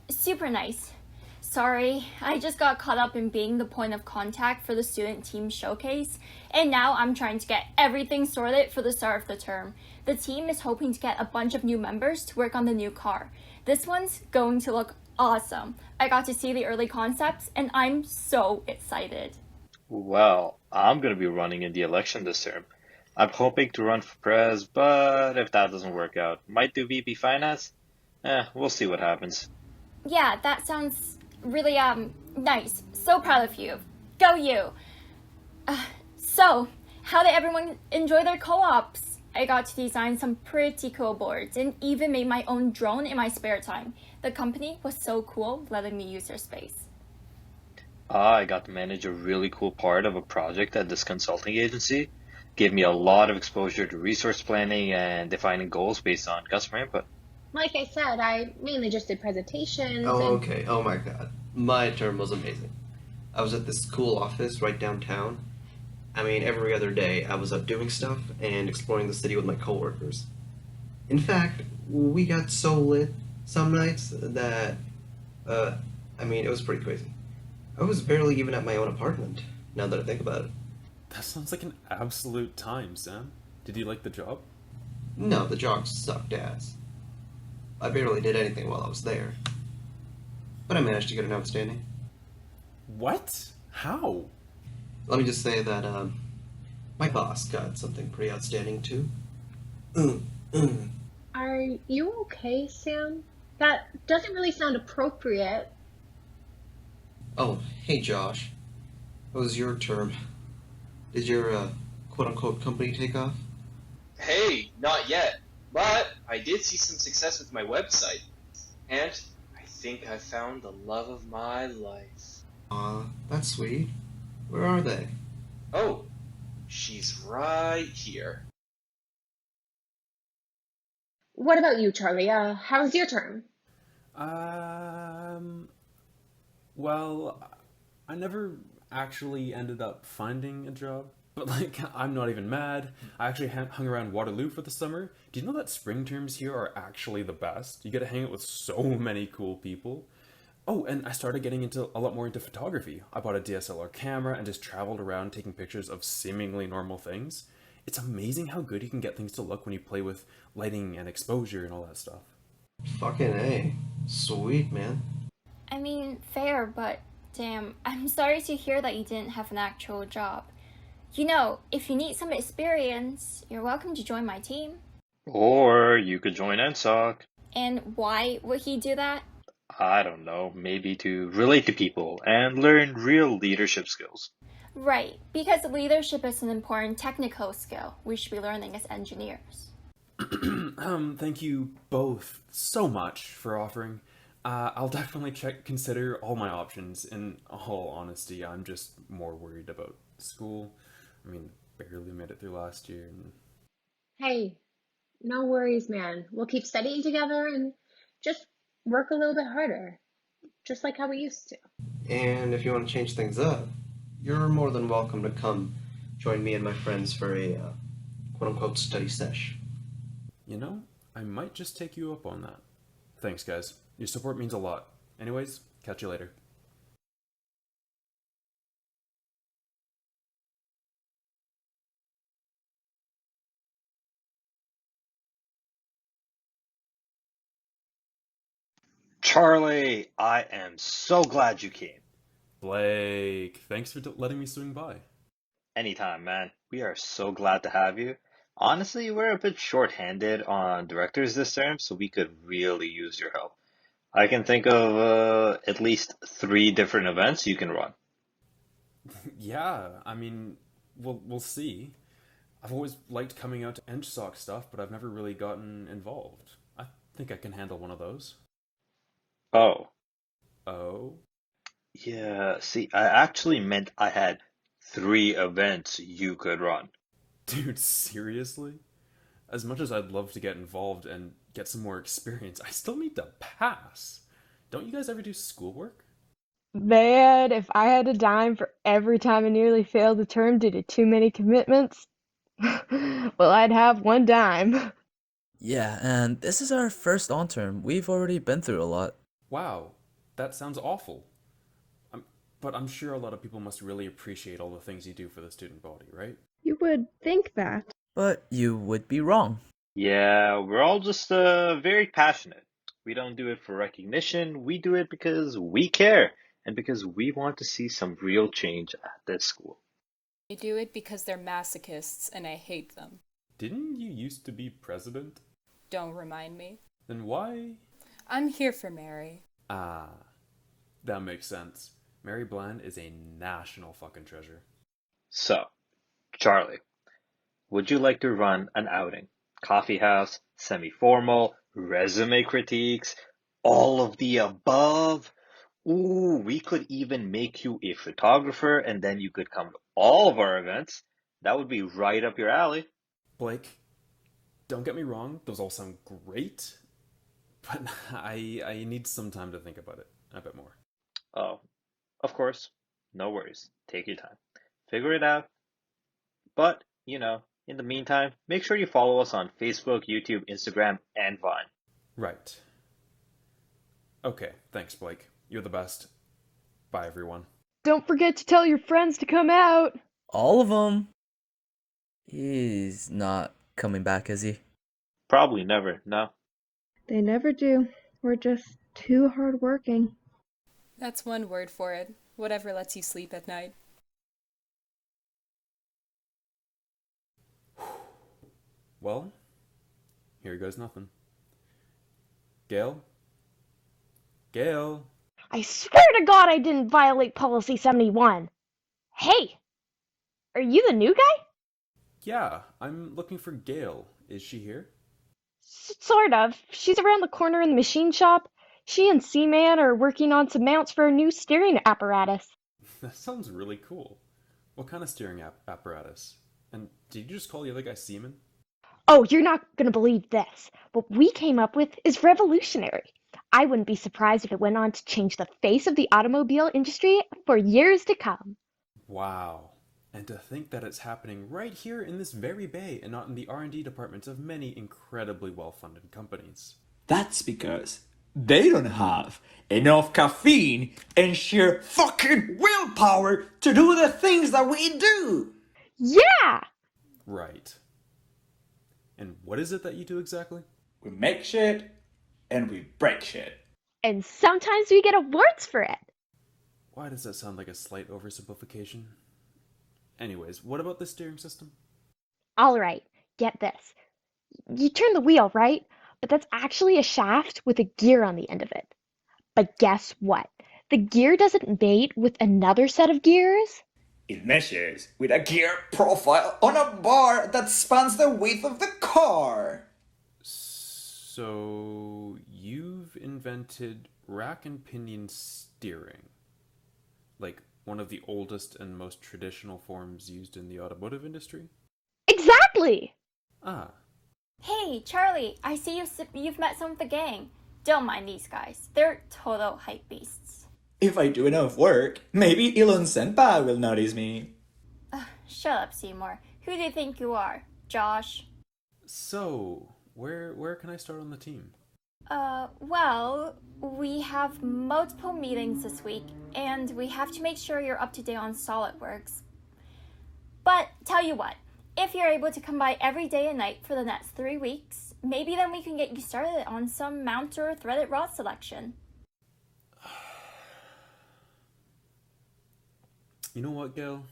super nice. Sorry, I just got caught up in being the point of contact for the student team showcase, and now I'm trying to get everything sorted for the start of the term. The team is hoping to get a bunch of new members to work on the new car. This one's going to look awesome. I got to see the early concepts, and I'm so excited. Well, I'm gonna be running in the election this term. I'm hoping to run for pres, but if that doesn't work out, might do VP Finance? We'll see what happens. Yeah, that sounds really, nice. So proud of you. Go you! So, how did everyone enjoy their co-ops? I got to design some pretty cool boards and even made my own drone in my spare time. The company was so cool letting me use their space. I got to manage a really cool part of a project at this consulting agency. Gave me a lot of exposure to resource planning and defining goals based on customer input. Like I said, I mainly just did presentations. Oh, okay. Oh my god. My term was amazing. I was at this cool office right downtown. I mean, every other day I was up doing stuff and exploring the city with my coworkers. In fact, we got so lit some nights that, it was pretty crazy. I was barely even at my own apartment, now that I think about it. That sounds like an absolute time, Sam. Did you like the job? No, the job sucked ass. I barely did anything while I was there. But I managed to get an outstanding. What? How? Let me just say that, my boss got something pretty outstanding too. Are you okay, Sam? That doesn't really sound appropriate. Oh, hey Josh. How was your term? Did your, quote-unquote company take off? Hey, not yet, but I did see some success with my website, and I think I found the love of my life. Aw, that's sweet. Where are they? Oh, she's right here. What about you, Charlie? How was your term? Well, I never actually ended up finding a job. But like, I'm not even mad. I actually hung around Waterloo for the summer. Do you know that spring terms here are actually the best? You get to hang out with so many cool people. Oh, and I started getting into a lot more into photography. I bought a DSLR camera and just traveled around taking pictures of seemingly normal things. It's amazing how good you can get things to look when you play with lighting and exposure and all that stuff. Fucking A. Sweet, man. I mean, fair, but damn, I'm sorry to hear that you didn't have an actual job. You know, if you need some experience, you're welcome to join my team. Or you could join EngSoc. And why would he do that? I don't know, maybe to relate to people and learn real leadership skills. Right, because leadership is an important technical skill we should be learning as engineers. Thank you both so much for offering. I'll definitely consider all my options. In all honesty, I'm just more worried about school. I mean, barely made it through last year. Hey, no worries, man. We'll keep studying together and just work a little bit harder, just like how we used to. And if you want to change things up, you're more than welcome to come join me and my friends for a quote-unquote study sesh. You know, I might just take you up on that. Thanks, guys. Your support means a lot. Anyways, catch you later. Charlie, I am so glad you came. Blake, thanks for letting me swing by. Anytime, man. We are so glad to have you. Honestly, we're a bit short-handed on directors this term, so we could really use your help. I can think of at least 3 different events you can run. Yeah, I mean, we'll see. I've always liked coming out to EngSoc stuff, but I've never really gotten involved. I think I can handle one of those. Oh, Oh? yeah, see, I actually meant I had 3 events you could run. Dude, seriously? As much as I'd love to get involved and get some more experience, I still need to pass. Don't you guys ever do schoolwork? Man, if I had a dime for every time I nearly failed a term due to too many commitments, well, I'd have 1 dime. Yeah, and this is our first on term. We've already been through a lot. Wow, that sounds awful. But I'm sure a lot of people must really appreciate all the things you do for the student body, right? You would think that. But you would be wrong. Yeah, we're all just very passionate. We don't do it for recognition, we do it because we care and because we want to see some real change at this school. They do it because they're masochists and I hate them. Didn't you used to be president? Don't remind me. Then why? I'm here for Mary. Ah, that makes sense. Mary Bland is a national fucking treasure. So, Charlie, would you like to run an outing? Coffee house, semi-formal, resume critiques, all of the above? Ooh, we could even make you a photographer and then you could come to all of our events. That would be right up your alley. Blake, don't get me wrong, those all sound great, but I need some time to think about it a bit more. Oh, of course, no worries. Take your time. Figure it out. But, in the meantime, make sure you follow us on Facebook, YouTube, Instagram, and Vine. Right. Okay, thanks, Blake. You're the best. Bye, everyone. Don't forget to tell your friends to come out. All of them. He's not coming back, is he? Probably never, no. They never do. We're just too hardworking. That's one word for it. Whatever lets you sleep at night. Well, here goes nothing. Gail? Gail? I swear to God I didn't violate Policy 71. Hey, are you the new guy? Yeah, I'm looking for Gail. Is she here? Sort of. She's around the corner in the machine shop. She and Seaman are working on some mounts for a new steering apparatus. That sounds really cool. What kind of steering apparatus? And did you just call the other guy Seaman? Oh, you're not gonna believe this. What we came up with is revolutionary. I wouldn't be surprised if it went on to change the face of the automobile industry for years to come. Wow. And to think that it's happening right here in this very bay and not in the R&D departments of many incredibly well-funded companies. That's because they don't have enough caffeine and sheer fucking willpower to do the things that we do. Yeah! Right. And what is it that you do exactly? We make shit and we break shit. And sometimes we get awards for it. Why does that sound like a slight oversimplification? Anyways, what about the steering system? Alright, get this. You turn the wheel, right? But that's actually a shaft with a gear on the end of it. But guess what? The gear doesn't mate with another set of gears. It measures with a gear profile on a bar that spans the width of the car. So, you've invented rack and pinion steering. Like one of the oldest and most traditional forms used in the automotive industry? Exactly! Ah. Hey, Charlie, I see you've met some of the gang. Don't mind these guys. They're total hype beasts. If I do enough work, maybe Elon Senpai will notice me. Shut up, Seymour. Who do you think you are? Josh? So, where can I start on the team? Well, we have multiple meetings this week, and we have to make sure you're up to date on SolidWorks. But, tell you what, if you're able to come by every day and night for the next 3 weeks, maybe then we can get you started on some mount or threaded rod selection. You know what, Gail?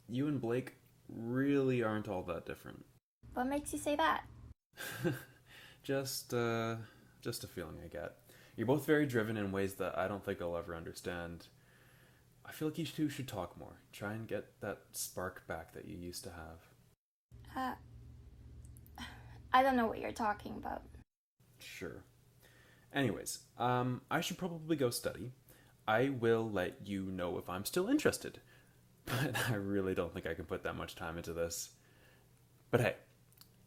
You and Blake really aren't all that different. What makes you say that? Just a feeling I get. You're both very driven in ways that I don't think I'll ever understand. I feel like you two should talk more. Try and get that spark back that you used to have. I don't know what you're talking about. Sure. Anyways, I should probably go study. I will let you know if I'm still interested. But I really don't think I can put that much time into this. But hey,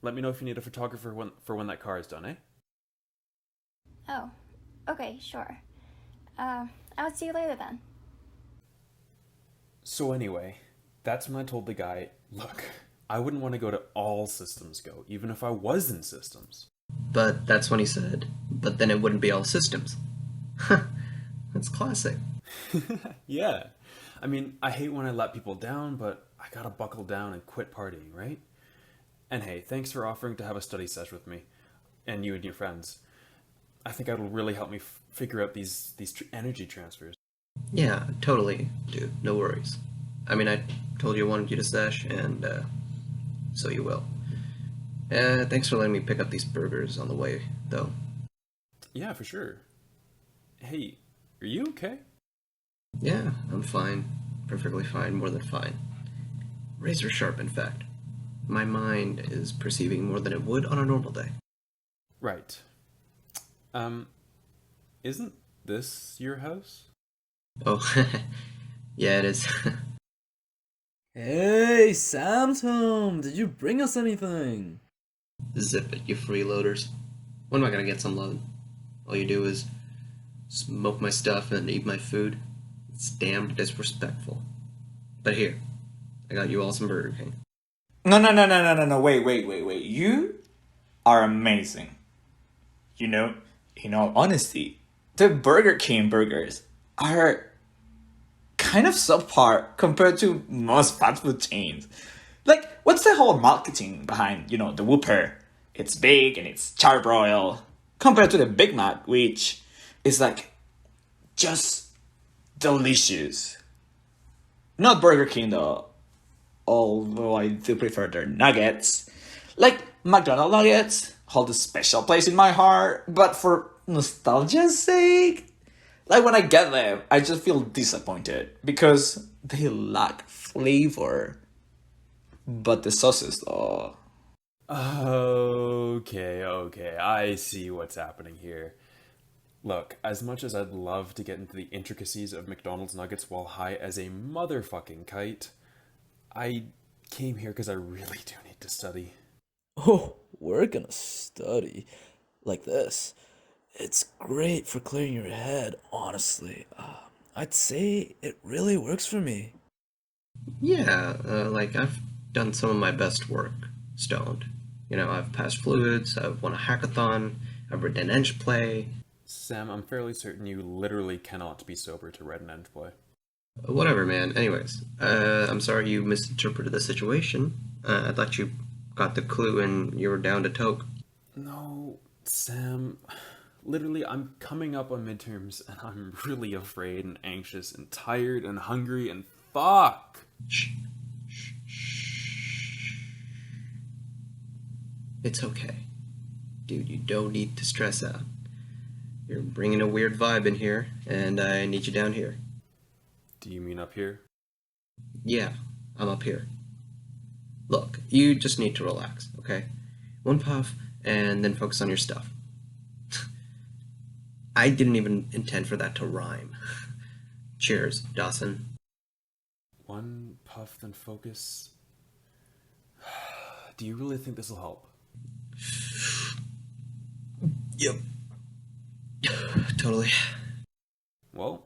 let me know if you need a photographer for when that car is done, eh? Oh, okay, sure. I'll see you later then. So anyway, that's when I told the guy, look, I wouldn't want to go to all Systems Go, even if I was in systems. But that's when he said, but then it wouldn't be all systems. That's classic. Yeah. I mean, I hate when I let people down, but I gotta buckle down and quit partying, right? And hey, thanks for offering to have a study sesh with me, and you and your friends. I think it'll really help me figure out these energy transfers. Yeah, totally, dude. No worries. I mean, I told you I wanted you to sesh, and so you will. Thanks for letting me pick up these burgers on the way, though. Yeah, for sure. Hey, are you okay? Yeah, I'm fine. Perfectly fine, more than fine. Razor sharp, in fact. My mind is perceiving more than it would on a normal day. Right. Isn't this your house? Oh, yeah, it is. Hey, Sam's home. Did you bring us anything? Zip it, you freeloaders. When am I gonna get some love? All you do is smoke my stuff and eat my food. It's damn disrespectful. But here, I got you all some Burger King. No, wait. You are amazing. You know, in all honesty, the Burger King burgers are kind of subpar compared to most fast food chains. Like, what's the whole marketing behind, the Whopper? It's big and it's charbroiled compared to the Big Mac, which is like just delicious. Not Burger King though, although I do prefer their nuggets. Like McDonald's nuggets hold a special place in my heart, but for nostalgia's sake, like when I get them, I just feel disappointed because they lack flavor. But the sauces, though. Okay, I see what's happening here. Look, as much as I'd love to get into the intricacies of McDonald's nuggets while high as a motherfucking kite, I came here because I really do need to study. Oh, we're gonna study. Like this. It's great for clearing your head, honestly. I'd say it really works for me. Yeah, like I've done some of my best work stoned. I've passed fluids, I've won a hackathon, I've written EngPlay. Sam, I'm fairly certain you literally cannot be sober to write an EngPlay. Whatever, man. Anyways, I'm sorry you misinterpreted the situation. I thought you got the clue and you were down to toke. No, Sam. Literally, I'm coming up on midterms and I'm really afraid and anxious and tired and hungry and fuck. Shh. It's okay. Dude, you don't need to stress out. You're bringing a weird vibe in here, and I need you down here. Do you mean up here? Yeah, I'm up here. Look, you just need to relax, okay? One puff, and then focus on your stuff. I didn't even intend for that to rhyme. Cheers, Dawson. One puff, then focus. Do you really think this will help? Yep. Totally. Well,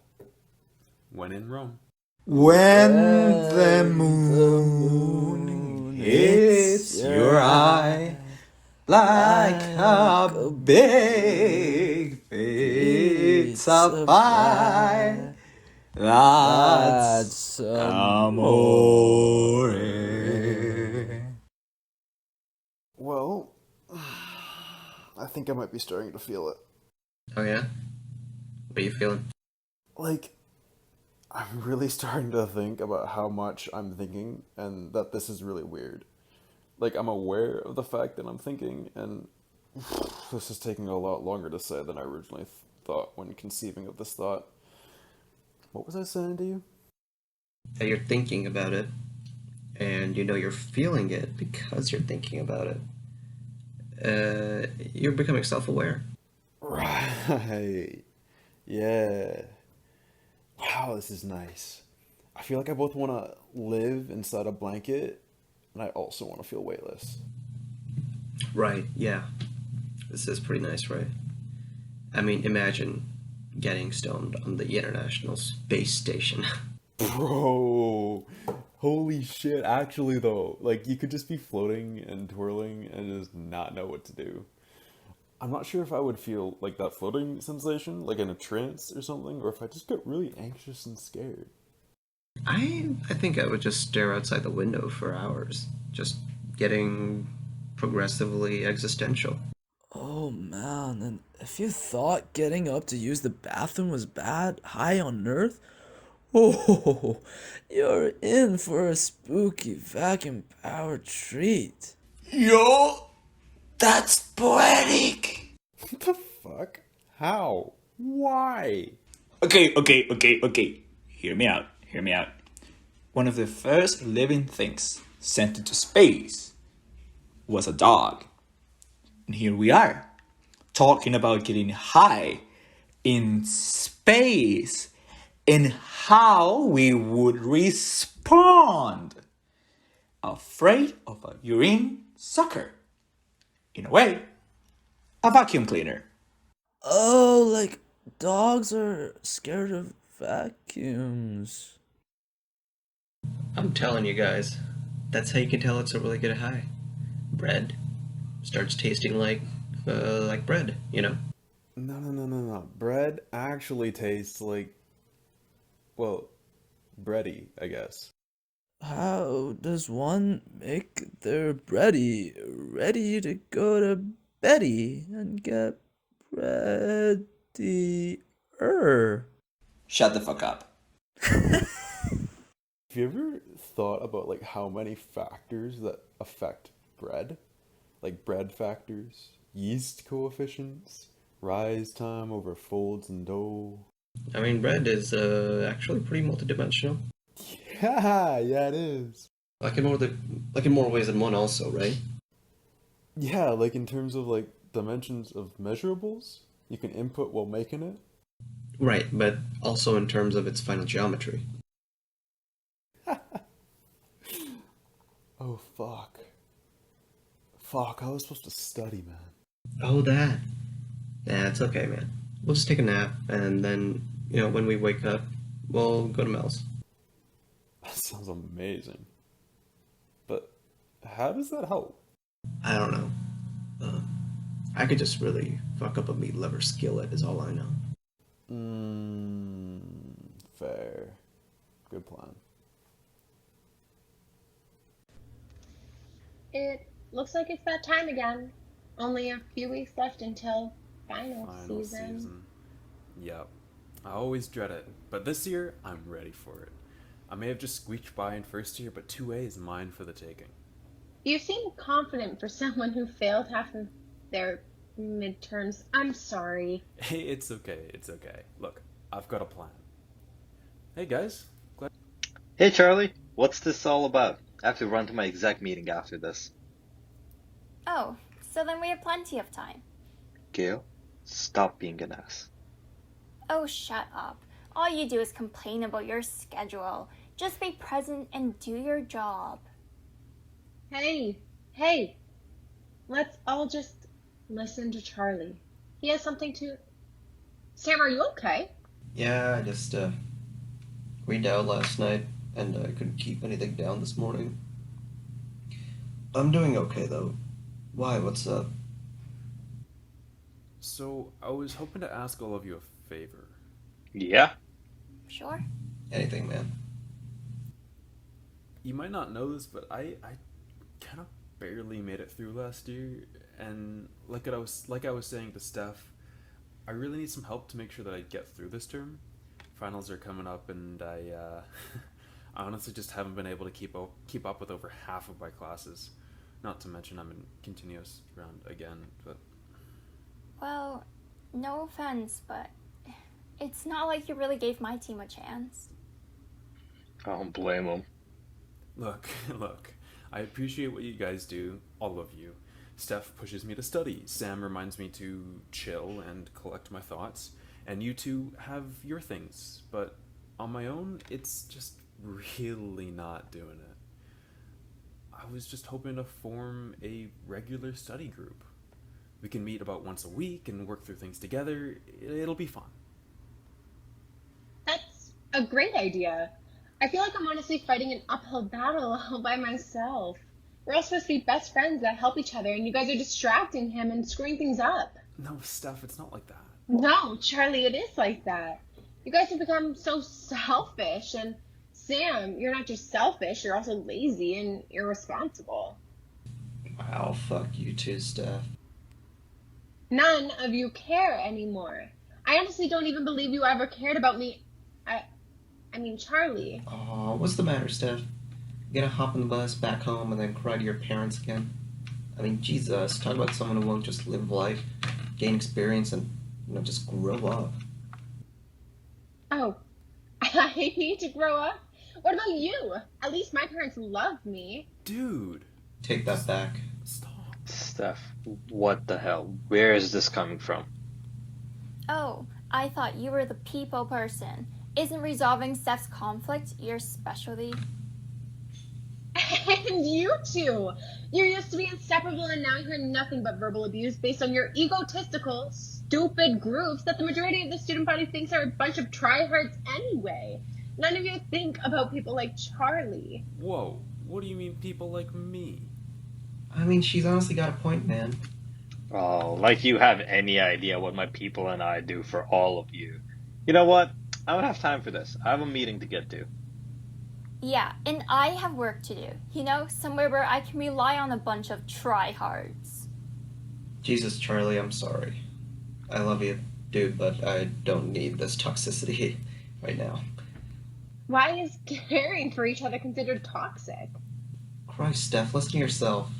when in Rome. When the moon hits your eye like a big pizza pie, that's amore. Well, I think I might be starting to feel it. Oh yeah? What are you feeling? Like, I'm really starting to think about how much I'm thinking and that this is really weird. Like, I'm aware of the fact that I'm thinking, and this is taking a lot longer to say than I originally thought when conceiving of this thought. What was I saying to you? That you're thinking about it, and you know you're feeling it because you're thinking about it. You're becoming self-aware. Right. Yeah. Wow, this is nice. I feel like I both want to live inside a blanket, and I also want to feel weightless. Right, yeah. This is pretty nice, right? I mean, imagine getting stoned on the International Space Station. Bro, holy shit, actually though, like you could just be floating and twirling and just not know what to do. I'm not sure if I would feel like that floating sensation, like in a trance or something, or if I just get really anxious and scared. I think I would just stare outside the window for hours, just getting progressively existential. Oh man, and if you thought getting up to use the bathroom was bad, high on Earth, oh, you're in for a spooky vacuum powered treat. Yo, that's poetic. What the fuck? How? Why? Okay. Hear me out. One of the first living things sent into space was a dog. And here we are, talking about getting high in space and how we would respond. Afraid of a urine sucker. In a way, a vacuum cleaner. Oh, like dogs are scared of vacuums. I'm telling you guys, that's how you can tell it's a really good high. Bread starts tasting like bread, you know? No. Bread actually tastes like, well, bready, I guess. How does one make their bready ready to go to beddy and get breadier? Shut the fuck up. Have you ever thought about like how many factors that affect bread? Like bread factors, yeast coefficients, rise time over folds and dough. I mean, bread is actually pretty multidimensional. Yeah, it is. Like in more ways than one, also, right? Yeah, like in terms of like dimensions of measurables you can input while making it. Right, but also in terms of its final geometry. Oh fuck. Fuck, I was supposed to study, man. Oh, that. Yeah, it's okay, man. We'll just take a nap, and then, when we wake up, we'll go to Mel's. That sounds amazing. But how does that help? I don't know. I could just really fuck up a meat liver skillet, is all I know. Fair. Good plan. It looks like it's that time again. Only a few weeks left until final season. Yep. I always dread it, but this year, I'm ready for it. I may have just squeaked by in first year, but 2A is mine for the taking. You seem confident for someone who failed half of their midterms. I'm sorry. Hey, it's okay. Look, I've got a plan. Hey guys. Hey Charlie, what's this all about? I have to run to my exec meeting after this. Oh, so then we have plenty of time. Gail, stop being an ass. Oh, shut up. All you do is complain about your schedule. Just be present and do your job. Hey, let's all just listen to Charlie. He has something to... Sam, are you okay? Yeah, I just, read out last night, and I couldn't keep anything down this morning. I'm doing okay, though. Why? What's up? So, I was hoping to ask all of you a favor. Yeah? Sure. Anything, man. You might not know this, but I kind of barely made it through last year, and like I was saying to Steph, I really need some help to make sure that I get through this term. finals are coming up, and I honestly just haven't been able to keep up with over half of my classes. Not to mention I'm in continuous round again, but Well, no offense, but it's not like you really gave my team a chance. I don't blame him. look, I appreciate what you guys do, all of you. Steph pushes me to study, Sam reminds me to chill and collect my thoughts, and you two have your things, but on my own, it's just really not doing it. I was just hoping to form a regular study group. We can meet about once a week and work through things together. It'll be fun. That's a great idea. I feel like I'm honestly fighting an uphill battle all by myself. We're all supposed to be best friends that help each other, and you guys are distracting him and screwing things up. No, Steph, it's not like that. No, Charlie, it is like that. You guys have become so selfish, and Sam, you're not just selfish, you're also lazy and irresponsible. Wow, fuck you too, Steph. None of you care anymore. I honestly don't even believe you ever cared about me. I mean, Charlie. Aw, what's the matter, Steph? You gonna hop on the bus back home and then cry to your parents again? I mean, Jesus, talk about someone who won't just live life, gain experience, and, just grow up. Oh, I need to grow up? What about you? At least my parents love me. Dude. Take that back. Steph, what the hell? Where is this coming from? Oh, I thought you were the people person. Isn't resolving Steph's conflict your specialty? And you two. You used to be inseparable, and now you hear nothing but verbal abuse based on your egotistical, stupid groups that the majority of the student body thinks are a bunch of tryhards anyway. None of you think about people like Charlie. Whoa, what do you mean people like me? I mean, she's honestly got a point, man. Oh, like you have any idea what my people and I do for all of you. You know what? I don't have time for this. I have a meeting to get to. Yeah, and I have work to do. Somewhere where I can rely on a bunch of tryhards. Jesus, Charlie, I'm sorry. I love you, dude, but I don't need this toxicity right now. Why is caring for each other considered toxic? Christ, Steph, listen to yourself.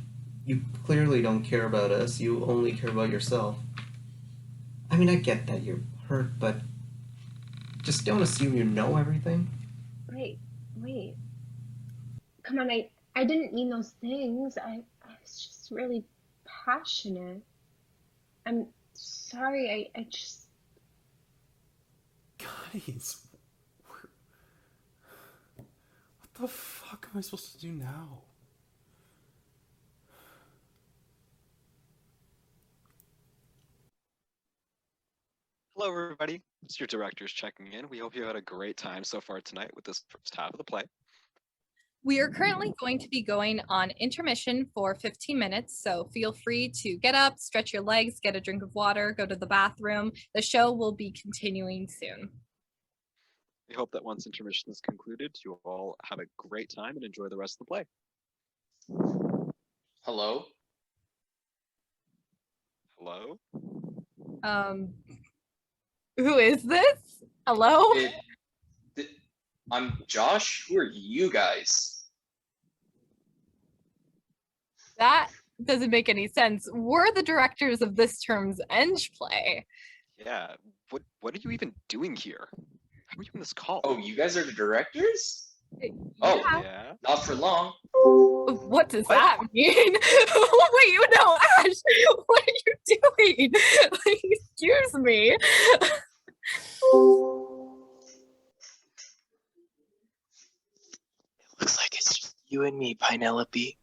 You clearly don't care about us. You only care about yourself. I mean, I get that you're hurt, but just don't assume you know everything. Wait. Come on, I didn't mean those things. I was just really passionate. I'm sorry, I just... Guys, what the fuck am I supposed to do now? Hello, everybody. It's your directors checking in. We hope you had a great time so far tonight with this first half of the play. We are currently going to be going on intermission for 15 minutes, so feel free to get up, stretch your legs, get a drink of water, go to the bathroom. The show will be continuing soon. We hope that once intermission is concluded, you all have a great time and enjoy the rest of the play. Hello? Hello? Who is this? Hello? I'm Josh. Who are you guys? That doesn't make any sense. We're the directors of this term's EngPlay. Yeah, what are you even doing here? How are you in this call? Oh, you guys are the directors? Yeah. Oh, Yeah. not for long. What does that mean? Wait, no, Ash, what are you doing? Excuse me. Looks like it's just you and me, Penelope.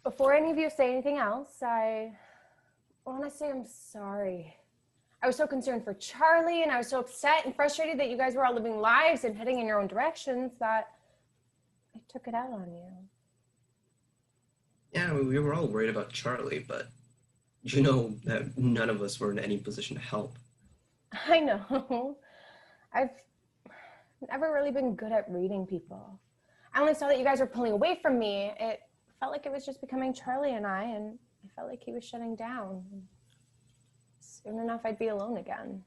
Before any of you say anything else, I want to say I'm sorry. I was so concerned for Charlie, and I was so upset and frustrated that you guys were all living lives and heading in your own directions that I took it out on you. Yeah, we were all worried about Charlie, but you know that none of us were in any position to help. I know. I've never really been good at reading people. I only saw that you guys were pulling away from me. It felt like it was just becoming Charlie and I felt like he was shutting down. Soon enough, I'd be alone again.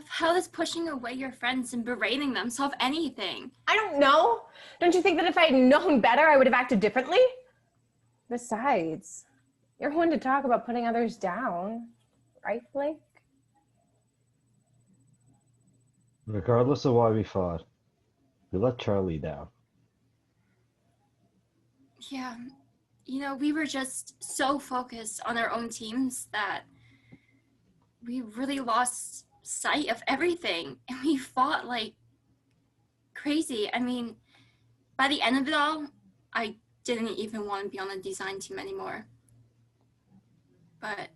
How does pushing away your friends and berating them solve anything? I don't know. Don't you think that if I had known better, I would have acted differently? Besides, you're one to talk about putting others down, right, Blake? Regardless of why we fought, we let Charlie down. Yeah, we were just so focused on our own teams that we really lost sight of everything, and we fought like crazy. I mean, by the end of it all, I didn't even want to be on the design team anymore. But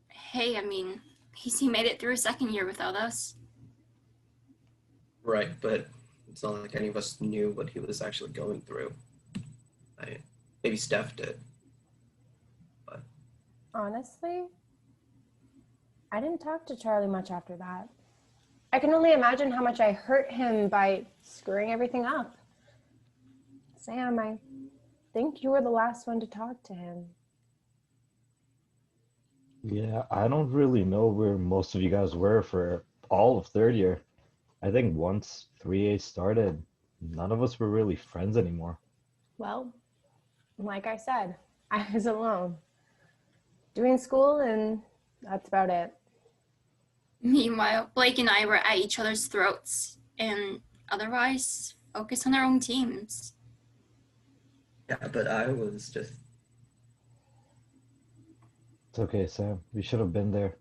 hey, I mean, at least he made it through a second year without us. Right, but it's not like any of us knew what he was actually going through. Maybe Steph did. But Honestly, I didn't talk to Charlie much after that. I can only imagine how much I hurt him by screwing everything up. Sam, I think you were the last one to talk to him. Yeah, I don't really know where most of you guys were for all of third year. I think once 3A started, none of us were really friends anymore. Well, like I said, I was alone, doing school, and that's about it. Meanwhile, Blake and I were at each other's throats, and otherwise focused on our own teams. yeah, but I was just... It's okay, Sam. We should have been there.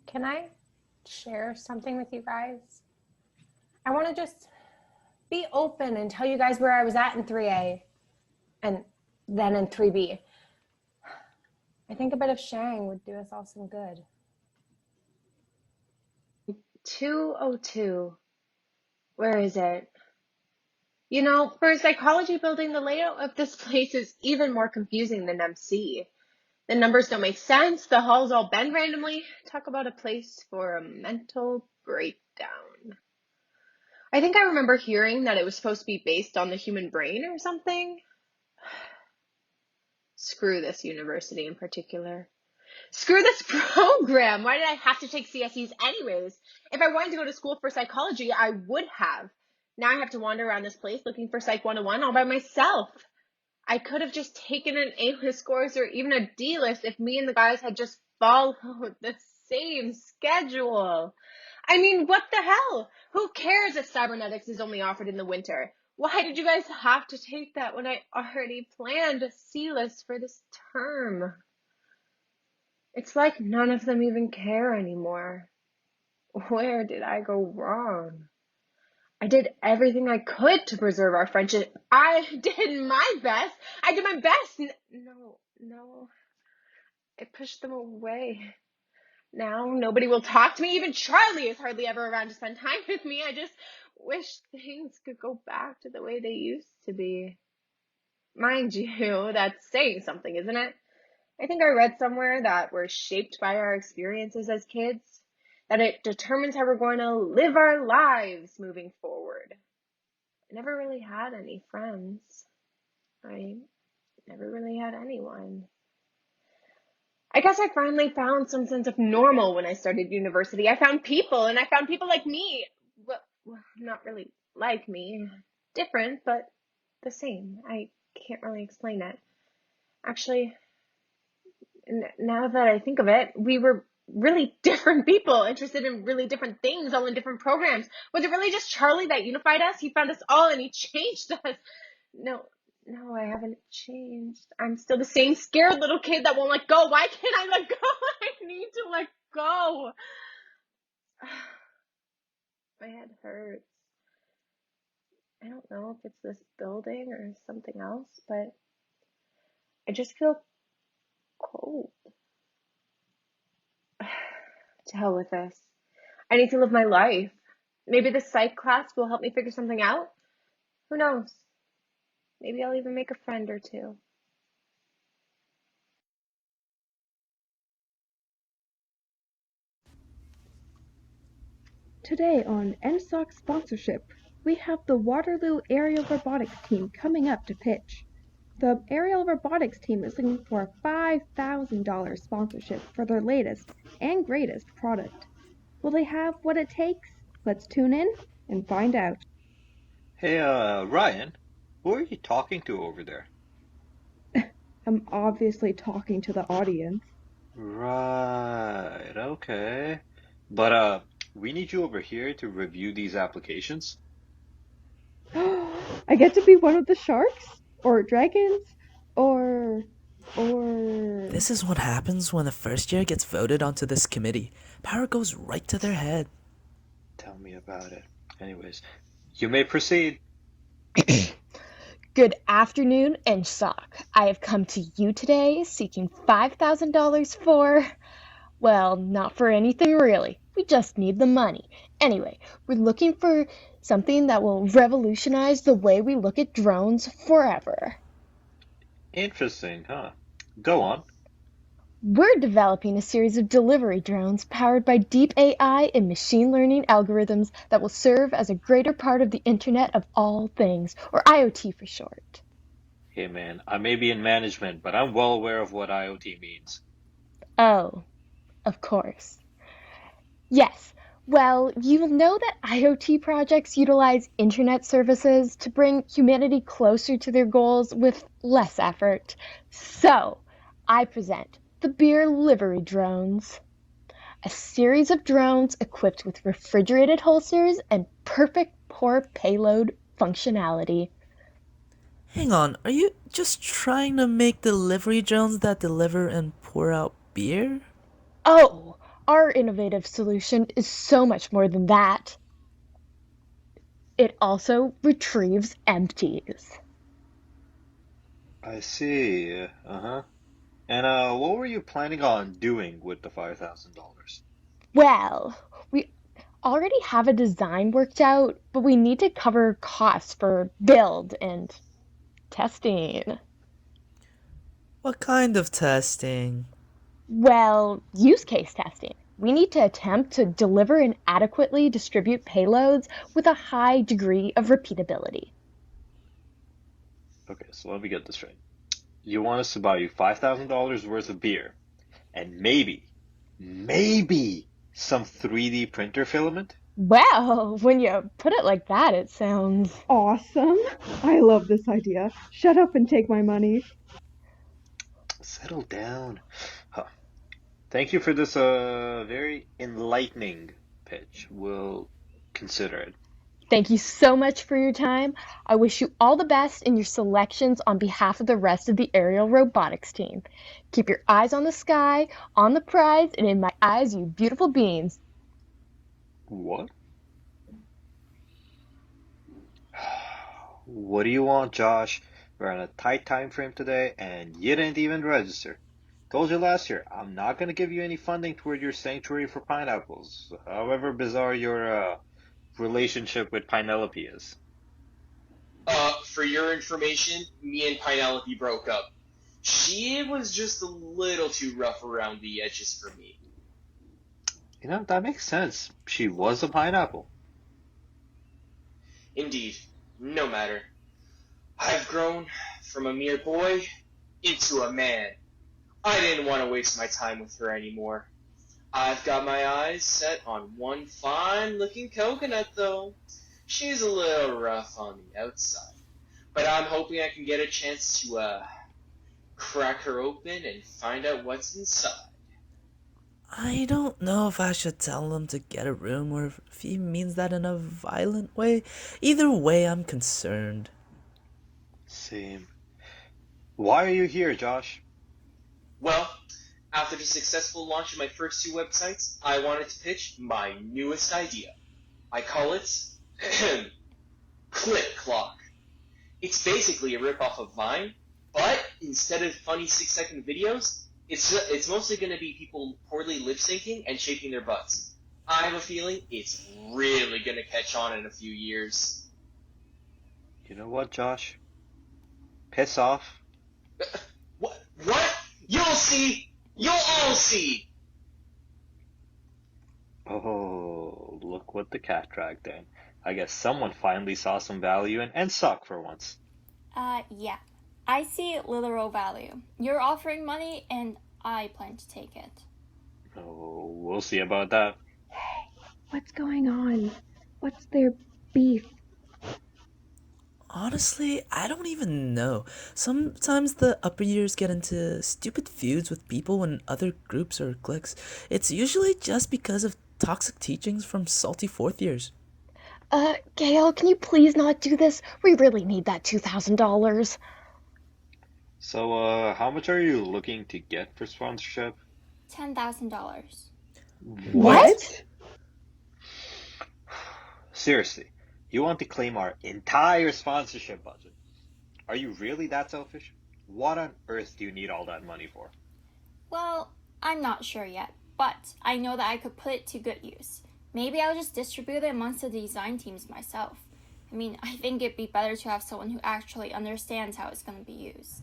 Can I share something with you guys? I want to just be open and tell you guys where I was at in 3A and then in 3B. I think a bit of sharing would do us all some good. 202. Where is it? For a psychology building, the layout of this place is even more confusing than MC. The numbers don't make sense. The halls all bend randomly. Talk about a place for a mental breakdown. I think I remember hearing that it was supposed to be based on the human brain or something. Screw this university in particular. Screw this program. Why did I have to take CSEs anyways? If I wanted to go to school for psychology, I would have. Now I have to wander around this place looking for Psych 101 all by myself. I could have just taken an A-list course or even a D-list if me and the guys had just followed the same schedule. I mean, what the hell? Who cares if cybernetics is only offered in the winter? Why did you guys have to take that when I already planned a C-list for this term? It's like none of them even care anymore. Where did I go wrong? I did everything I could to preserve our friendship. I did my best. I did my best. No. I pushed them away. Now nobody will talk to me. Even Charlie is hardly ever around to spend time with me. I just wish things could go back to the way they used to be. Mind you, that's saying something, isn't it? I think I read somewhere that we're shaped by our experiences as kids, that it determines how we're going to live our lives moving forward. I never really had any friends. I never really had anyone. I guess I finally found some sense of normal when I started university. I found people, and I found people like me. Well, not really like me. Different, but the same. I can't really explain it. Actually, now that I think of it, we were really different people, interested in really different things, all in different programs. Was it really just Charlie that unified us? He found us all and he changed us. No, I haven't changed. I'm still the same scared little kid that won't let go. Why can't I let go? I need to let go. My head hurts. I don't know if it's this building or something else, but I just feel cold. To hell with this. I need to live my life. Maybe this psych class will help me figure something out. Who knows? Maybe I'll even make a friend or two. Today on EngSoc sponsorship, we have the Waterloo aerial robotics team coming up to pitch. The aerial robotics team is looking for a $5,000 sponsorship for their latest and greatest product. Will they have what it takes? Let's tune in and find out. Hey, Ryan, who are you talking to over there? I'm obviously talking to the audience. Right, okay. But, we need you over here to review these applications. I get to be one of the sharks? Or dragons? Or... This is what happens when a first year gets voted onto this committee. Power goes right to their head. Tell me about it. Anyways, you may proceed. Good afternoon, EngSoc. I have come to you today seeking $5,000 for, well, not for anything really. We just need the money. Anyway, we're looking for something that will revolutionize the way we look at drones forever. Interesting, huh? Go on. We're developing a series of delivery drones powered by deep AI and machine learning algorithms that will serve as a greater part of the Internet of All Things, or IoT for short. Hey man, I may be in management, but I'm well aware of what IoT means. Oh, of course. Yes. Well, you will know that IoT projects utilize internet services to bring humanity closer to their goals with less effort. So, I present the beer livery drones. A series of drones equipped with refrigerated holsters and perfect pour payload functionality. Hang on, are you just trying to make delivery drones that deliver and pour out beer? Oh, our innovative solution is so much more than that. It also retrieves empties. I see. Uh-huh. And what were you planning on doing with the $5,000? Well, we already have a design worked out, but we need to cover costs for build and testing. What kind of testing? Well, use case testing. We need to attempt to deliver and adequately distribute payloads with a high degree of repeatability. Okay, so let me get this straight. You want us to buy you $5,000 worth of beer, and maybe some 3D printer filament? Well, when you put it like that, it sounds awesome. I love this idea. Shut up and take my money. Settle down. Huh. Thank you for this very enlightening pitch. We'll consider it. Thank you so much for your time. I wish you all the best in your selections on behalf of the rest of the aerial robotics team. Keep your eyes on the sky, on the prize, and in my eyes, you beautiful beings. What? What do you want, Josh? We're on a tight time frame today, and you didn't even register. Told you last year, I'm not going to give you any funding toward your sanctuary for pineapples, however bizarre your relationship with Penelope is. For your information, me and Penelope broke up. She was just a little too rough around the edges for me. You know, that makes sense. She was a pineapple. Indeed. No matter. I've grown from a mere boy into a man. I didn't want to waste my time with her anymore. I've got my eyes set on one fine-looking coconut, though. She's a little rough on the outside, but I'm hoping I can get a chance to, crack her open and find out what's inside. I don't know if I should tell him to get a room or if he means that in a violent way. Either way, I'm concerned. Same. Why are you here, Josh? Well, after the successful launch of my first 2 websites, I wanted to pitch my newest idea. I call it Clip Clock. It's basically a ripoff of Vine, but instead of funny 6-second videos, it's mostly going to be people poorly lip syncing and shaking their butts. I have a feeling it's really going to catch on in a few years. You know what, Josh? Piss off. What? You'll see! You'll all see! Oh, look what the cat dragged in. I guess someone finally saw some value in EngSoc for once. Yeah. I see literal value. You're offering money, and I plan to take it. Oh, we'll see about that. What's going on? What's their beef? Honestly, I don't even know. Sometimes the upper years get into stupid feuds with people in other groups or cliques. It's usually just because of toxic teachings from salty fourth years. Gail, can you please not do this? We really need that $2,000. So, how much are you looking to get for sponsorship? $10,000. What? Seriously, you want to claim our entire sponsorship budget? Are you really that selfish? What on earth do you need all that money for? Well, I'm not sure yet, but I know that I could put it to good use. Maybe I'll just distribute it amongst the design teams myself. I mean, I think it'd be better to have someone who actually understands how it's going to be used.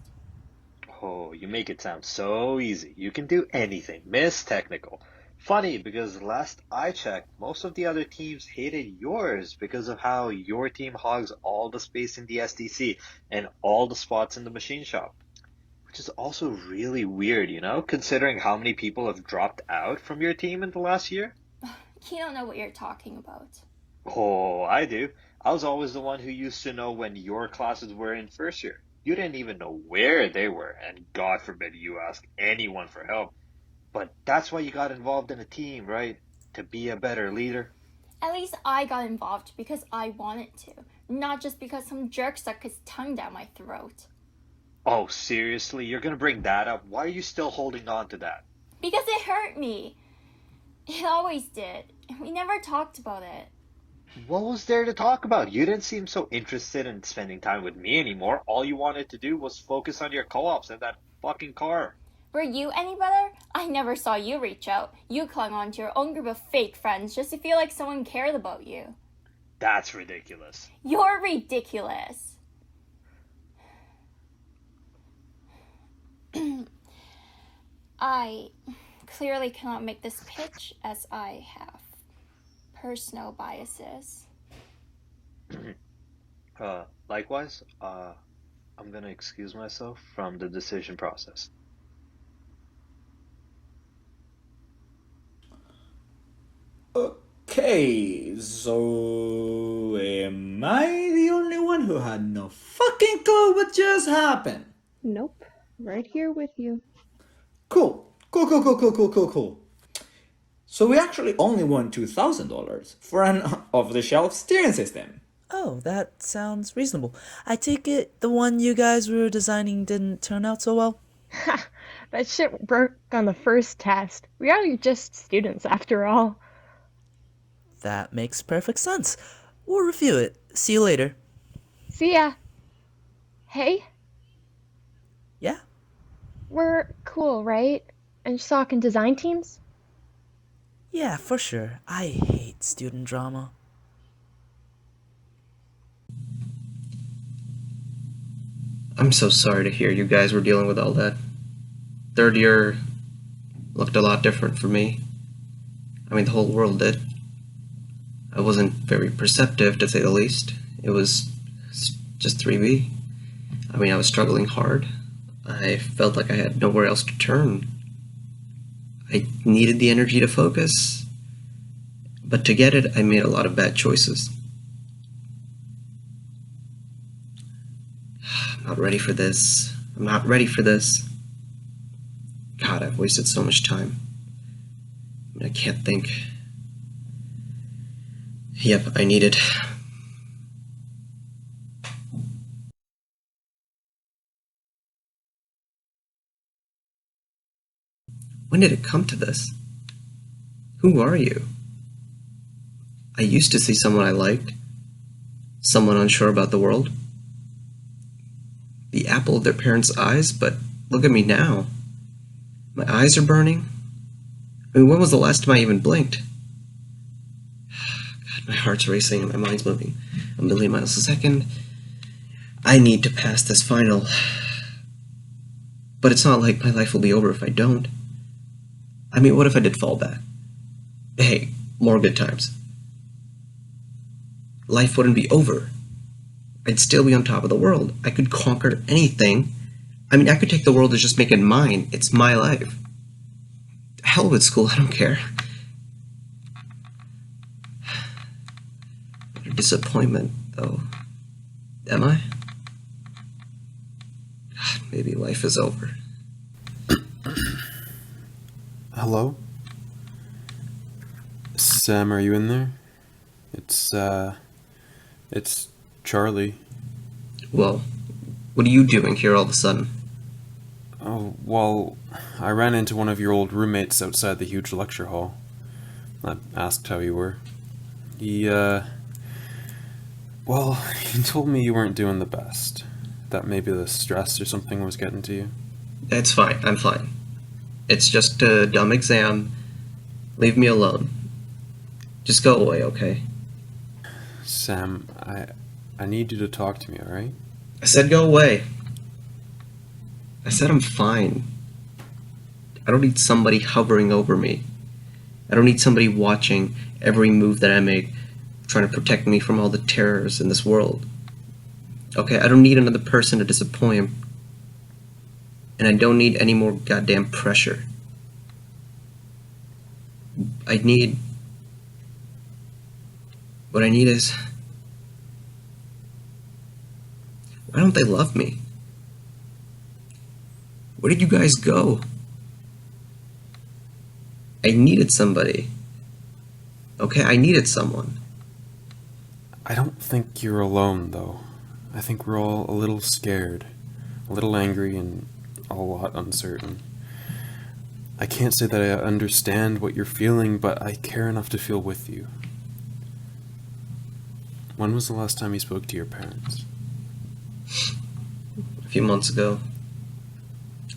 Oh, you make it sound so easy. You can do anything, Miss Technical. Funny, because last I checked, most of the other teams hated yours because of how your team hogs all the space in the SDC and all the spots in the machine shop. Which is also really weird, considering how many people have dropped out from your team in the last year. You don't know what you're talking about. Oh, I do. I was always the one who used to know when your classes were in first year. You didn't even know where they were, and God forbid you ask anyone for help. But that's why you got involved in a team, right? To be a better leader. At least I got involved because I wanted to, not just because some jerk stuck his tongue down my throat. Oh, seriously? You're gonna bring that up? Why are you still holding on to that? Because it hurt me. It always did. And we never talked about it. What was there to talk about? You didn't seem so interested in spending time with me anymore. All you wanted to do was focus on your co-ops and that fucking car. Were you any better? I never saw you reach out. You clung on to your own group of fake friends just to feel like someone cared about you. That's ridiculous. You're ridiculous. I clearly cannot make this pitch as I have personal biases. Likewise, I'm gonna excuse myself from the decision process. Okay, so am I the only one who had no fucking clue what just happened? Nope. Right here with you. Cool. So we actually only won $2,000 for an off-the-shelf steering system. Oh, that sounds reasonable. I take it the one you guys were designing didn't turn out so well? That shit broke on the first test. We are just students after all. That makes perfect sense. We'll review it. See you later. See ya. Hey? Yeah? We're cool, right? EngSoc and design teams? Yeah, for sure. I hate student drama. I'm so sorry to hear you guys were dealing with all that. Third year looked a lot different for me. I mean, the whole world did. I wasn't very perceptive, to say the least. It was just 3B. I mean, I was struggling hard. I felt like I had nowhere else to turn. I needed the energy to focus. But to get it, I made a lot of bad choices. I'm not ready for this. I'm not ready for this. God, I've wasted so much time. I mean, I can't think. Yep, I need it. When did it come to this? Who are you? I used to see someone I liked, someone unsure about the world. The apple of their parents' eyes, but look at me now. My eyes are burning. I mean, when was the last time I even blinked? God, my heart's racing and my mind's moving a million miles a second. I need to pass this final. But it's not like my life will be over if I don't. I mean, what if I did fall back? Hey, more good times. Life wouldn't be over. I'd still be on top of the world. I could conquer anything. I mean, I could take the world and just make it mine. It's my life. Hell with school, I don't care. What a disappointment, though. Am I? God, maybe life is over. Hello? Sam, are you in there? It's Charlie. Well, what are you doing here all of a sudden? Oh, well, I ran into one of your old roommates outside the huge lecture hall. I asked how you were. Well, he told me you weren't doing the best. That maybe the stress or something was getting to you. It's fine, I'm fine. It's just a dumb exam. Leave me alone. Just go away, okay? Sam, I need you to talk to me, alright? I said go away. I said I'm fine. I don't need somebody hovering over me. I don't need somebody watching every move that I make, trying to protect me from all the terrors in this world. Okay, I don't need another person to disappoint. And I don't need any more goddamn pressure. What I need is... Why don't they love me? Where did you guys go? I needed somebody. Okay, I needed someone. I don't think you're alone, though. I think we're all a little scared, a little angry, and a lot uncertain. I can't say that I understand what you're feeling, but I care enough to feel with you. When was the last time you spoke to your parents? A few months ago.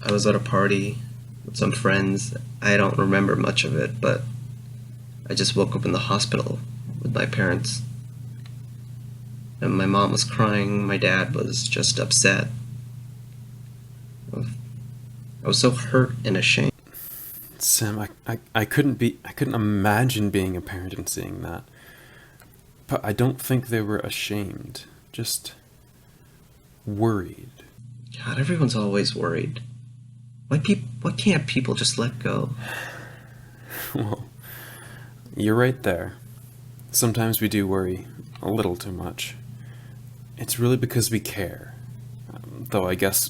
I was at a party with some friends. I don't remember much of it, but I just woke up in the hospital with my parents. And my mom was crying, my dad was just upset. I was so hurt and ashamed. Sam, I couldn't imagine being a parent and seeing that. But I don't think they were ashamed, just worried. God, everyone's always worried. Why can't people just let go? Well, you're right there. Sometimes we do worry a little too much. It's really because we care. Though I guess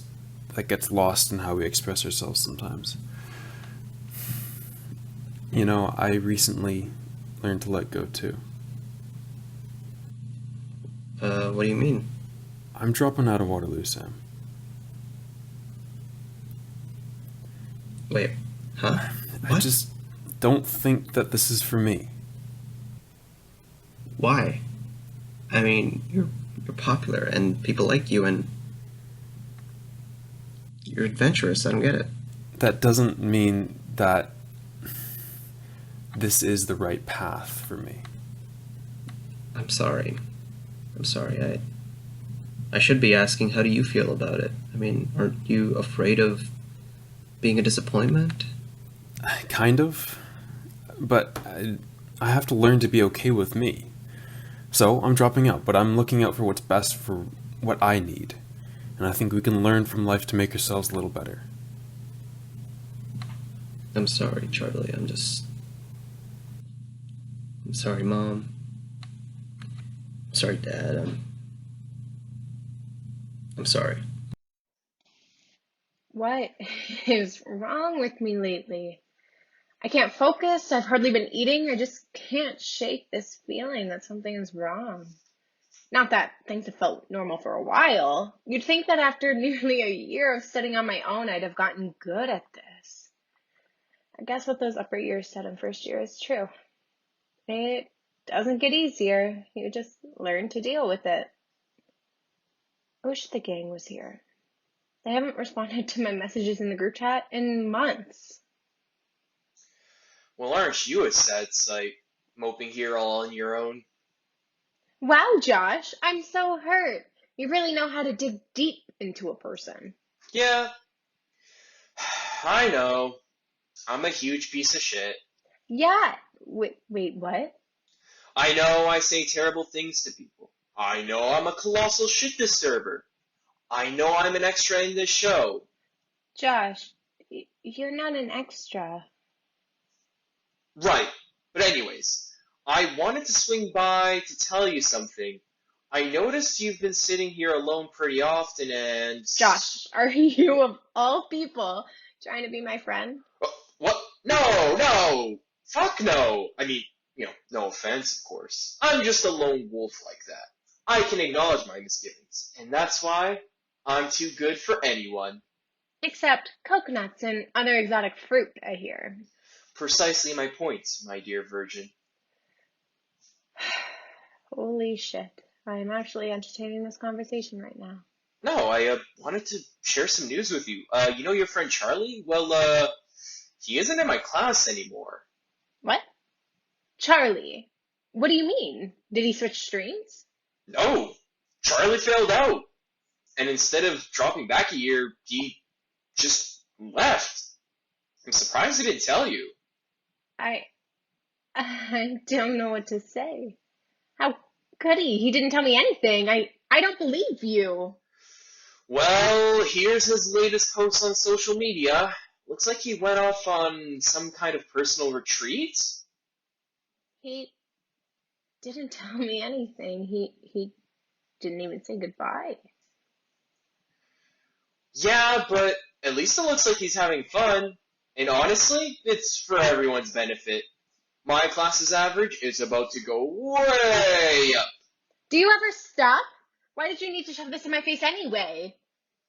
that gets lost in how we express ourselves sometimes. You know, I recently learned to let go too. What do you mean? I'm dropping out of Waterloo, Sam. Wait, huh? What? I just don't think that this is for me. Why? I mean, you're popular and people like you and you're adventurous. I don't get it. That Doesn't mean that this is the right path for me. I'm sorry. I should be asking, how do you feel about it? I mean, aren't you afraid of being a disappointment? Kind of. But I have to learn to be okay with me. So I'm dropping out, but I'm looking out for what's best for what I need. And I think we can learn from life to make ourselves a little better. I'm sorry, Charlie. I'm sorry, Mom. I'm sorry, Dad. I'm sorry. What is wrong with me lately? I can't focus. I've hardly been eating. I just can't shake this feeling that something is wrong. Not that things have felt normal for a while. You'd think that after nearly a year of studying on my own, I'd have gotten good at this. I guess what those upper years said in first year is true. It doesn't get easier. You just learn to deal with it. I wish the gang was here. They haven't responded to my messages in the group chat in months. Well, aren't you a sad sight, moping here all on your own? Wow, Josh, I'm so hurt. You really know how to dig deep into a person. Yeah, I know. I'm a huge piece of shit. Yeah. Wait, what? I know I say terrible things to people. I know I'm a colossal shit disturber. I know I'm an extra in this show. Josh, you're not an extra. Right. But anyways, I wanted to swing by to tell you something. I noticed you've been sitting here alone pretty often and... Josh, are you of all people trying to be my friend? What? No! Fuck no! I mean, no offense, of course. I'm just a lone wolf like that. I can acknowledge my misgivings, and that's why I'm too good for anyone. Except coconuts and other exotic fruit, I hear. Precisely my point, my dear virgin. Holy shit. I'm actually entertaining this conversation right now. No, I wanted to share some news with you. You know your friend Charlie? Well, he isn't in my class anymore. What? Charlie? What do you mean? Did he switch streams? No! Charlie failed out! And instead of dropping back a year, he just left. I'm surprised he didn't tell you. I don't know what to say. How could he? He didn't tell me anything. I don't believe you. Well, here's his latest post on social media. Looks like he went off on some kind of personal retreat. He didn't tell me anything. He didn't even say goodbye. Yeah, but at least it looks like he's having fun. And honestly, it's for everyone's benefit. My class's average is about to go way up. Do you ever stop? Why did you need to shove this in my face anyway?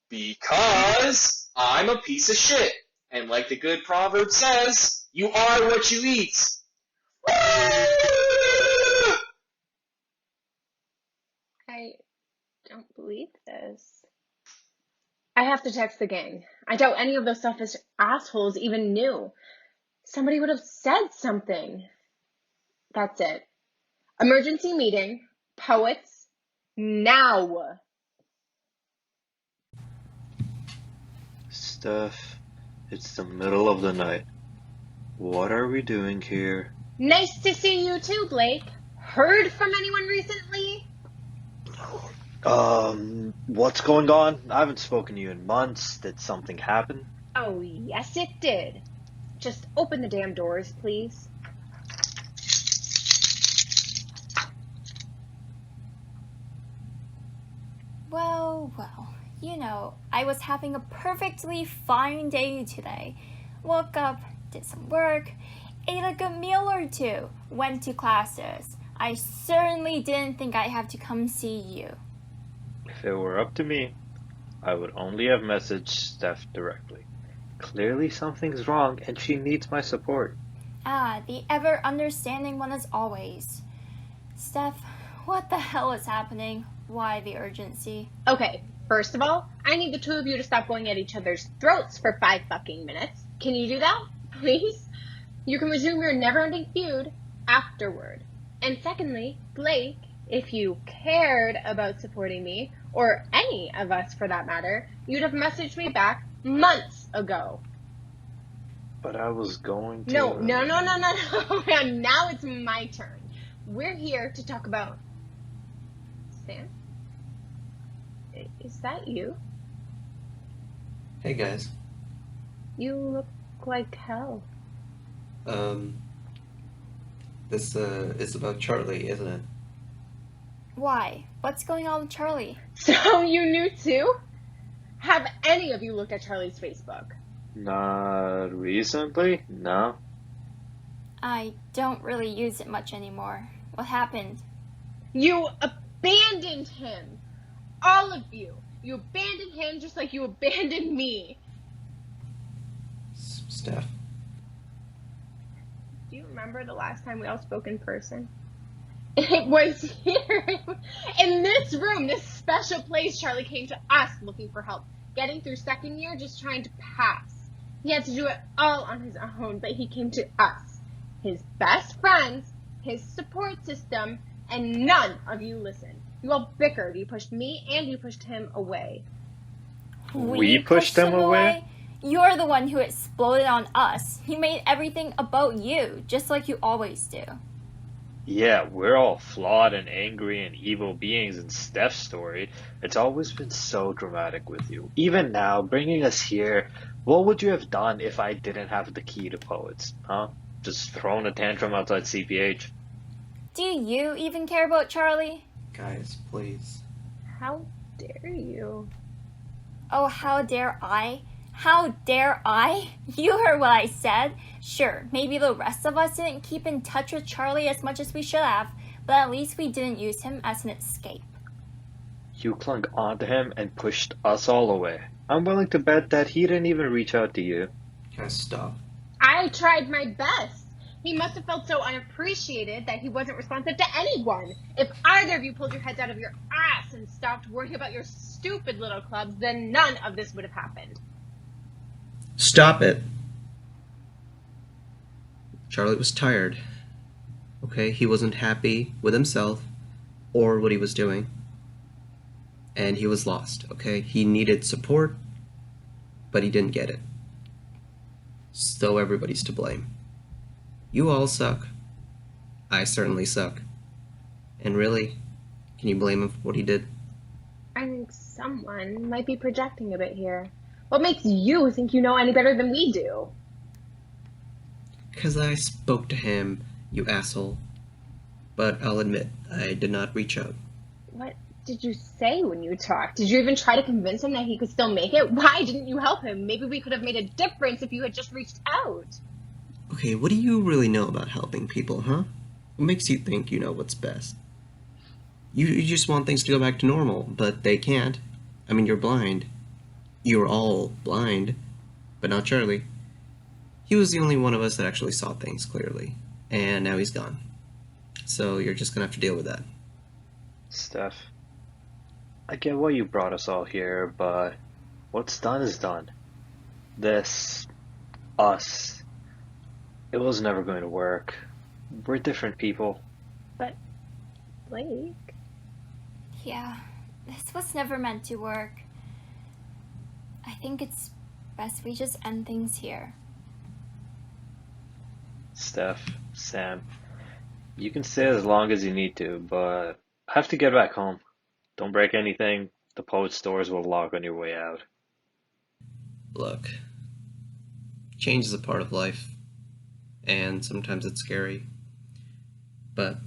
Because I'm a piece of shit. And like the good proverb says, you are what you eat. I don't believe this. I have to text the gang. I doubt any of those selfish assholes even knew. Somebody would have said something. That's it. Emergency meeting. Poets. Now. Steph, it's the middle of the night. What are we doing here? Nice to see you too, Blake. Heard from anyone recently? What's going on? I haven't spoken to you in months. Did something happen? Oh, yes, it did. Just open the damn doors, please. Well, you know, I was having a perfectly fine day today. Woke up, did some work, ate a good meal or two, went to classes. I certainly didn't think I'd have to come see you. If it were up to me, I would only have messaged Steph directly. Clearly something's wrong and she needs my support. Ah, the ever-understanding one as always. Steph, what the hell is happening? Why the urgency? Okay, first of all, I need the two of you to stop going at each other's throats for 5 fucking minutes. Can you do that, please? You can resume your never-ending feud afterward. And secondly, Blake, if you cared about supporting me, or any of us for that matter, you'd have messaged me back months ago. But I was going to... No. Now it's my turn. We're here to talk about... Sam? Is that you? Hey guys. You look like hell. This is about Charlie, isn't it? Why? What's going on with Charlie? So you knew too? Have any of you looked at Charlie's Facebook? Not recently, no. I don't really use it much anymore. What happened? You abandoned him! All of you! You abandoned him just like you abandoned me! Steph. Do you remember the last time we all spoke in person? It was here in this room, this special place. Charlie came to us looking for help, getting through second year, just trying to pass. He had to do it all on his own, but he came to us, his best friends, his support system, and none of you listened. You all bickered. You pushed me and you pushed him away. We pushed him away? You're the one who exploded on us. You made everything about you, just like you always do. Yeah, we're all flawed and angry and evil beings in Steph's story. It's always been so dramatic with you. Even now, bringing us here, what would you have done if I didn't have the key to POETS? Huh? Just thrown a tantrum outside CPH? Do you even care about Charlie? Guys, please. How dare you? Oh, how dare I? How dare I? You heard what I said. Sure, maybe the rest of us didn't keep in touch with Charlie as much as we should have, but at least we didn't use him as an escape. You clung onto him and pushed us all away. I'm willing to bet that he didn't even reach out to you. Guys, stop. I tried my best. He must have felt so unappreciated that he wasn't responsive to anyone. If either of you pulled your heads out of your ass and stopped worrying about your stupid little clubs, then none of this would have happened. Stop it. Charlie was tired. Okay, he wasn't happy with himself or what he was doing. And he was lost, okay? He needed support, but he didn't get it. So everybody's to blame. You all suck. I certainly suck. And really, can you blame him for what he did? I think someone might be projecting a bit here. What makes you think you know any better than we do? Because I spoke to him, you asshole. But I'll admit, I did not reach out. What did you say when you talked? Did you even try to convince him that he could still make it? Why didn't you help him? Maybe we could have made a difference if you had just reached out. Okay, what do you really know about helping people, huh? What makes you think you know what's best? You just want things to go back to normal, but they can't. I mean, you're blind. You're all blind, but not Charlie. He was the only one of us that actually saw things clearly, and now he's gone. So you're just gonna have to deal with that. Steph, I get why you brought us all here, but what's done is done. This, us, it was never going to work. We're different people. But, Blake... Yeah, this was never meant to work. I think it's best we just end things here. Steph, Sam, you can stay as long as you need to, but I have to get back home. Don't break anything. The POETS doors will lock on your way out. Look, change is a part of life, and sometimes it's scary, but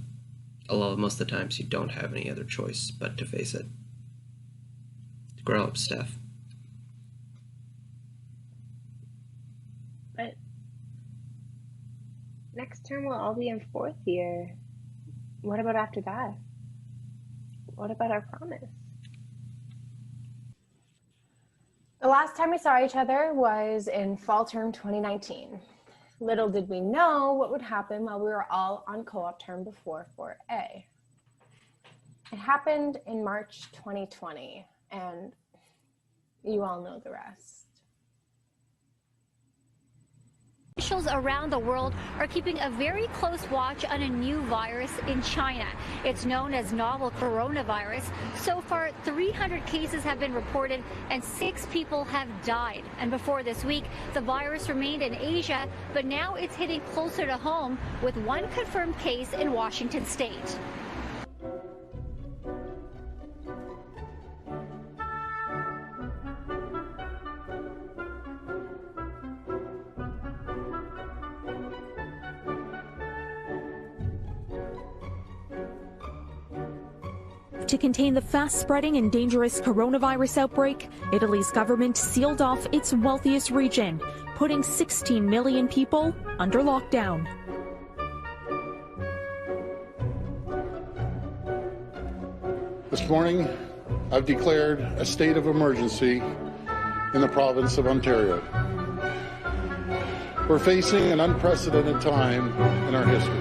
most of the times you don't have any other choice but to face it. Grow up, Steph. But next term we'll all be in fourth year. What about after that? What about our promise? The last time we saw each other was in fall term 2019. Little did we know what would happen while we were all on co-op term before 4A. It happened in March 2020, and you all know the rest. Officials around the world are keeping a very close watch on a new virus in China. It's known as novel coronavirus. So far, 300 cases have been reported and 6 people have died. And before this week, the virus remained in Asia, but now it's hitting closer to home with 1 confirmed case in Washington state. To contain the fast-spreading and dangerous coronavirus outbreak, Italy's government sealed off its wealthiest region, putting 16 million people under lockdown. This morning, I've declared a state of emergency in the province of Ontario. We're facing an unprecedented time in our history.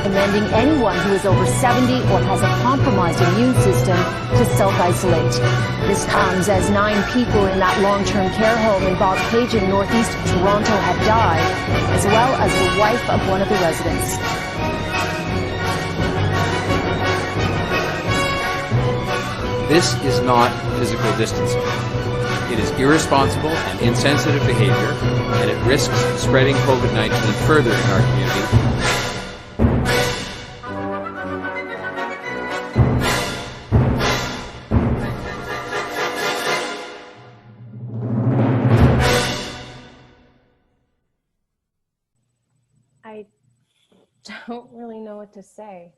recommending anyone who is over 70 or has a compromised immune system to self-isolate. This comes as 9 people in that long-term care home in Boscage in northeast Toronto have died, as well as the wife of one of the residents. This is not physical distancing. It is irresponsible and insensitive behavior, and it risks spreading COVID-19 further in our community. I don't really know what to say.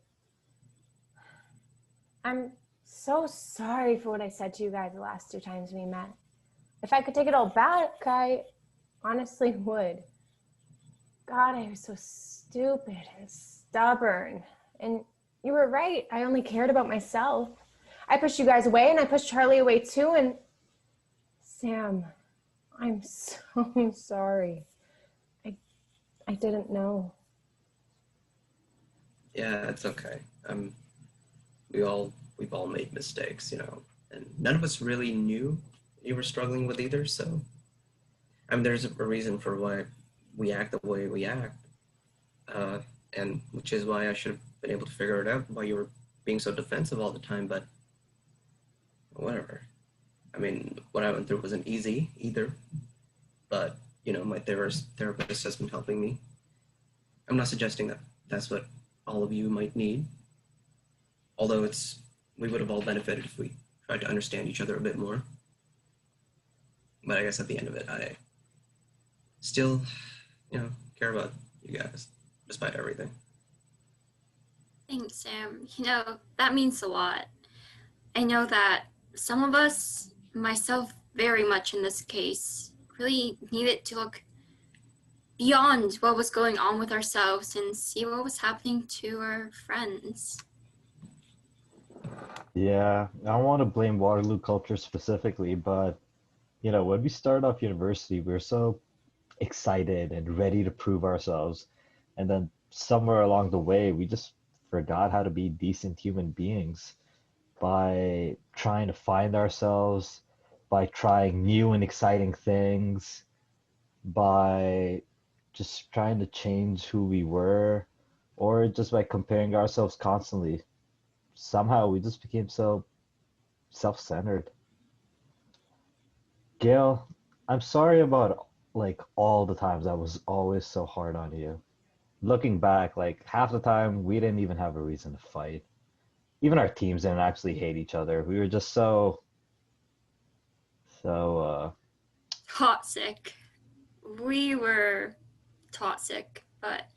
I'm so sorry for what I said to you guys the last 2 times we met. If I could take it all back, I honestly would. God, I was so stupid and stubborn. And you were right. I only cared about myself. I pushed you guys away, and I pushed Charlie away too. And Sam, I'm so sorry. I didn't know. Yeah, it's okay. We've all made mistakes, you know, and none of us really knew you were struggling with either. So, there's a reason for why we act the way we act, and which is why I should have been able to figure it out why you were being so defensive all the time. But whatever. I mean, what I went through wasn't easy either, but you know, my therapist has been helping me. I'm not suggesting that that's what all of you might need, although we would have all benefited if we tried to understand each other a bit more. But I guess at the end of it, I still, you know, care about you guys, despite everything. Thanks, Sam. You know, that means a lot. I know that some of us, myself very much in this case, really needed to look beyond what was going on with ourselves and see what was happening to our friends. Yeah, I don't want to blame Waterloo culture specifically, but you know, when we started off university, we were so excited and ready to prove ourselves. And then somewhere along the way, we just forgot how to be decent human beings by trying to find ourselves, by trying new and exciting things, by just trying to change who we were, or just by comparing ourselves constantly. Somehow we just became so self-centered. Gail, I'm sorry about like all the times I was always so hard on you. Looking back, like half the time we didn't even have a reason to fight. Even our teams didn't actually hate each other. We were just so Toxic. We were toxic, but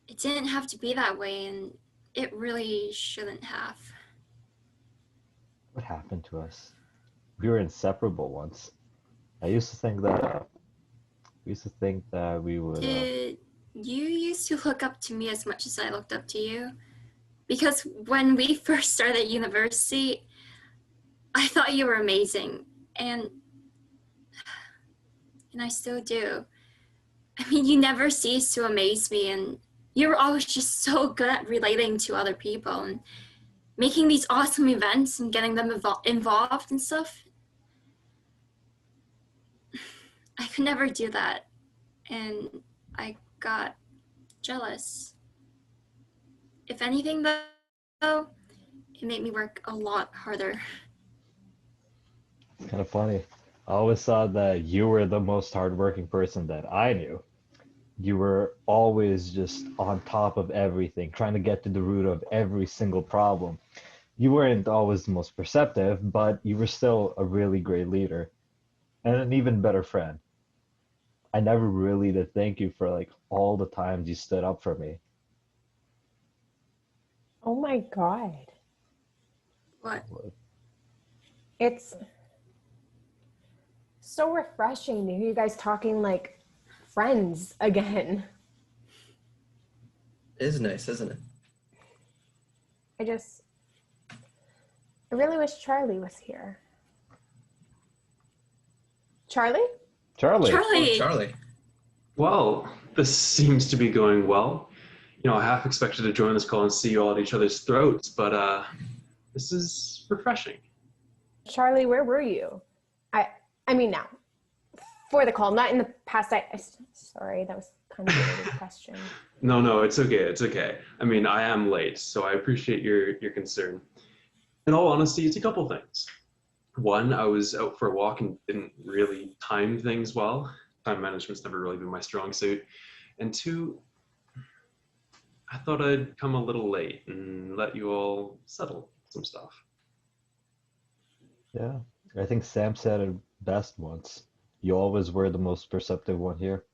it didn't have to be that way, and it really shouldn't have. what happened to us? We were inseparable once. I used to think that we would Did you used to look up to me as much as I looked up to you? Because when we first started university, I thought you were amazing, and I still do. I mean, you never cease to amaze me, and you were always just so good at relating to other people and making these awesome events and getting them involved and stuff. I could never do that, and I got jealous. If anything, though, it made me work a lot harder. It's kind of funny. I always thought that you were the most hardworking person that I knew. You were always just on top of everything, trying to get to the root of every single problem. You weren't always the most perceptive, but you were still a really great leader and an even better friend. I never really did thank you for like all the times you stood up for me. Oh my God. What? It's so refreshing to hear you guys talking like friends again. It is nice, isn't it? I really wish Charlie was here. Charlie? Charlie. Charlie. Oh, Charlie. Well, this seems to be going well. I half expected to join this call and see you all at each other's throats, but this is refreshing. Charlie, where were you? I mean now, for the call, not in the past. Sorry, that was kind of a weird question. No, it's okay. It's okay. I mean, I am late, so I appreciate your concern. In all honesty, it's a couple things. One, I was out for a walk and didn't really time things well. Time management's never really been my strong suit. And two, I thought I'd come a little late and let you all settle some stuff. Yeah, I think Sam said it best once. You always were the most perceptive one here.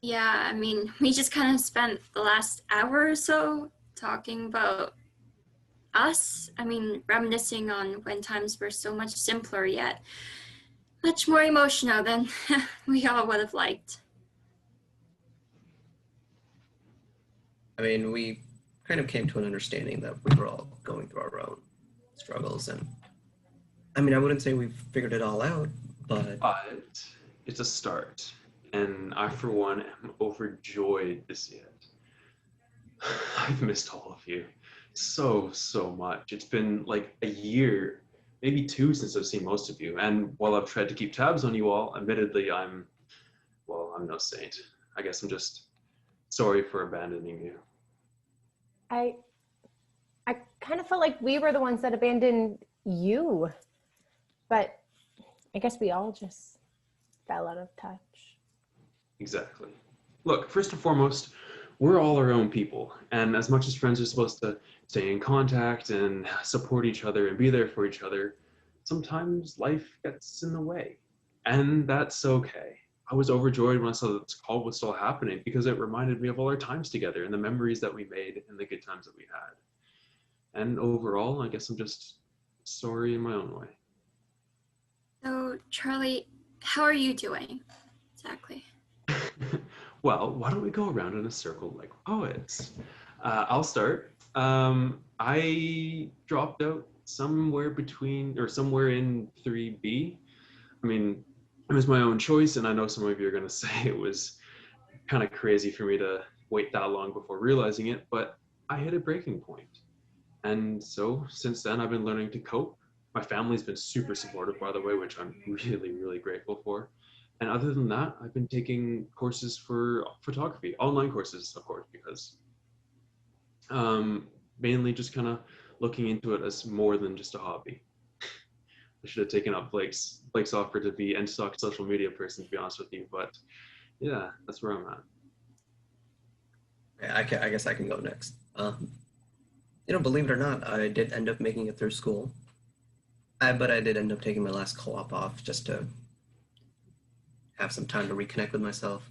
Yeah, I mean, we just kind of spent the last hour or so talking about us. I mean, reminiscing on when times were so much simpler yet much more emotional than we all would have liked. I mean, we kind of came to an understanding that we were all going through our own struggles, and I mean, I wouldn't say we've figured it all out, but it's a start, and I, for one, am overjoyed to see it. I've missed all of you so much. It's been like a year, maybe two, since I've seen most of you, and while I've tried to keep tabs on you all, admittedly, I'm no saint. I guess I'm just sorry for abandoning you. I kind of felt like we were the ones that abandoned you, but I guess we all just fell out of touch. Exactly. Look, first and foremost, we're all our own people, and as much as friends are supposed to stay in contact and support each other and be there for each other, sometimes life gets in the way, and that's okay. I was overjoyed when I saw that this call was still happening because it reminded me of all our times together and the memories that we made and the good times that we had. And overall, I guess I'm just sorry in my own way. So, Charlie, how are you doing? Exactly. Well, why don't we go around in a circle like poets? I'll start. I dropped out somewhere in 3B. I mean, it was my own choice, and I know some of you are going to say it was kind of crazy for me to wait that long before realizing it, but I hit a breaking point. And so since then, I've been learning to cope. My family's been super supportive, by the way, which I'm really grateful for. And other than that, I've been taking courses for photography, online courses, of course, because mainly just kind of looking into it as more than just a hobby. I should have taken up Blake's offer to be EngSoc social media person, to be honest with you, but yeah, that's where I'm at. I guess I can go next. Believe it or not, I did end up making it through school. But I did end up taking my last co-op off just to have some time to reconnect with myself.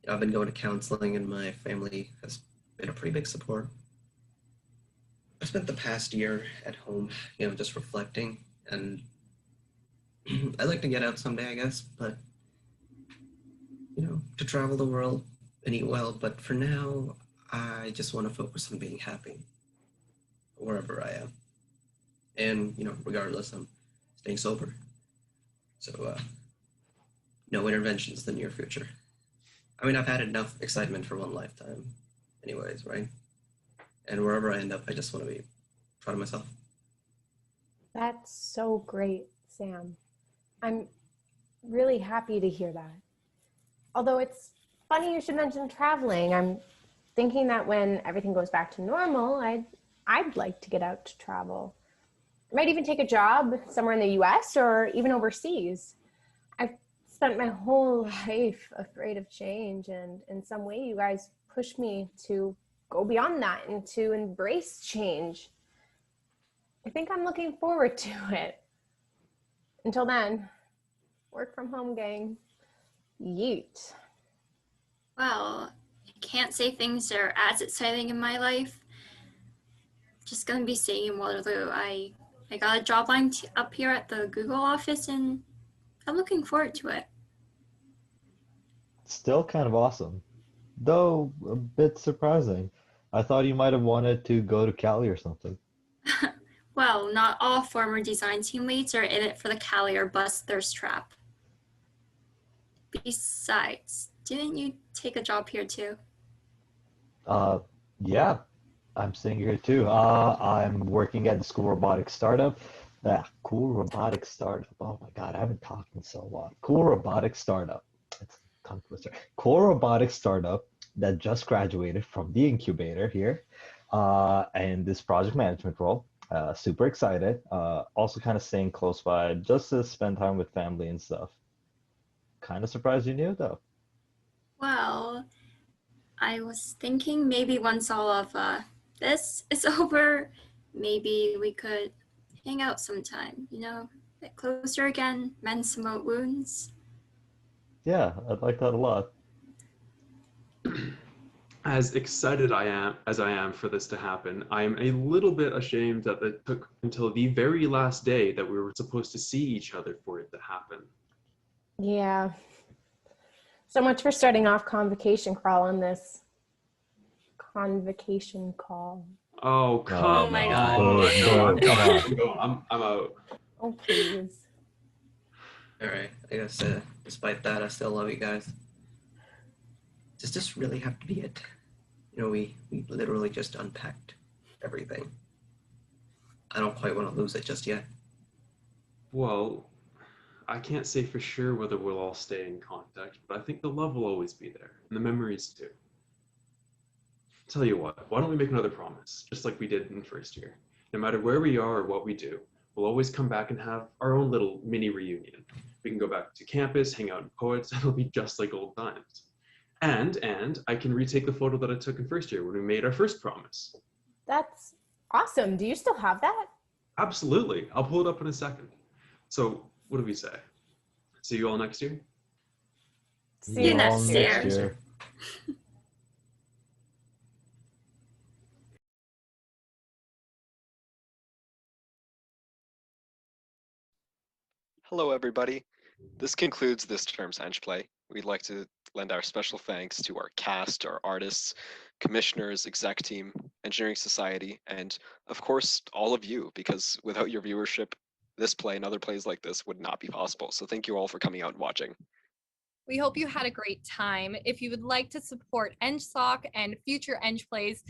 I've been going to counseling, and my family has been a pretty big support. I spent the past year at home, just reflecting, and I'd like to get out someday, I guess, but, to travel the world and eat well, but for now, I just want to focus on being happy wherever I am. And, regardless, I'm staying sober. So, no interventions in the near future. I mean, I've had enough excitement for one lifetime anyways, right? And wherever I end up, I just want to be proud of myself. That's so great, Sam. I'm really happy to hear that. Although it's funny you should mention traveling. I'm thinking that when everything goes back to normal, I'd like to get out to travel. I might even take a job somewhere in the US or even overseas. I've spent my whole life afraid of change, and in some way you guys pushed me to go beyond that and to embrace change. I think I'm looking forward to it. Until then, work from home, gang. Yeet. Well, I can't say things are as exciting in my life. Just gonna be staying in Waterloo. I got a job line up here at the Google office, and I'm looking forward to it. Still kind of awesome, though a bit surprising. I thought you might have wanted to go to Cali or something. Well, not all former design team leads are in it for the Cali or bust thirst trap. Besides, didn't you take a job here too? Yeah, I'm sitting here too. I'm working at the school robotics startup. Cool robotics startup. Oh my God, I haven't talked in so long. Cool robotics startup. It's a tongue twister. Cool robotics startup that just graduated from the incubator here, and this project management role. Super excited. Also kind of staying close by just to spend time with family and stuff. Kind of surprised you knew though. Well, I was thinking maybe once all of this is over, maybe we could hang out sometime, get closer again, mend some old wounds. Yeah, I'd like that a lot. As excited as I am for this to happen, I am a little bit ashamed that it took until the very last day that we were supposed to see each other for it to happen. Yeah. So much for starting off convocation crawl on this convocation call. Oh, come my on. God. I'm out. Oh, please. All right. I guess despite that, I still love you guys. Does this really have to be it? We literally just unpacked everything. I don't quite want to lose it just yet. Well, I can't say for sure whether we'll all stay in contact, but I think the love will always be there, and the memories too. Tell you what, why don't we make another promise, just like we did in first year? No matter where we are or what we do, we'll always come back and have our own little mini reunion. We can go back to campus, hang out in POETS, and it'll be just like old times. And I can retake the photo that I took in first year when we made our first promise. That's awesome. Do you still have that? Absolutely. I'll pull it up in a second. So what do we say? See you all next year? See you next year. Hello, everybody. This concludes this term's EngPlay. We'd like to lend our special thanks to our cast, our artists, commissioners, exec team, engineering society, and of course, all of you, because without your viewership, this play and other plays like this would not be possible. So thank you all for coming out and watching. We hope you had a great time. If you would like to support EngSoc and future EngPlays,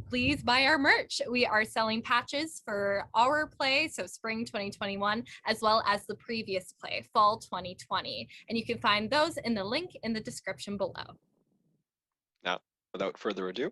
please buy our merch. We are selling patches for our play, so spring 2021, as well as the previous play, fall 2020. And you can find those in the link in the description below. Now, without further ado.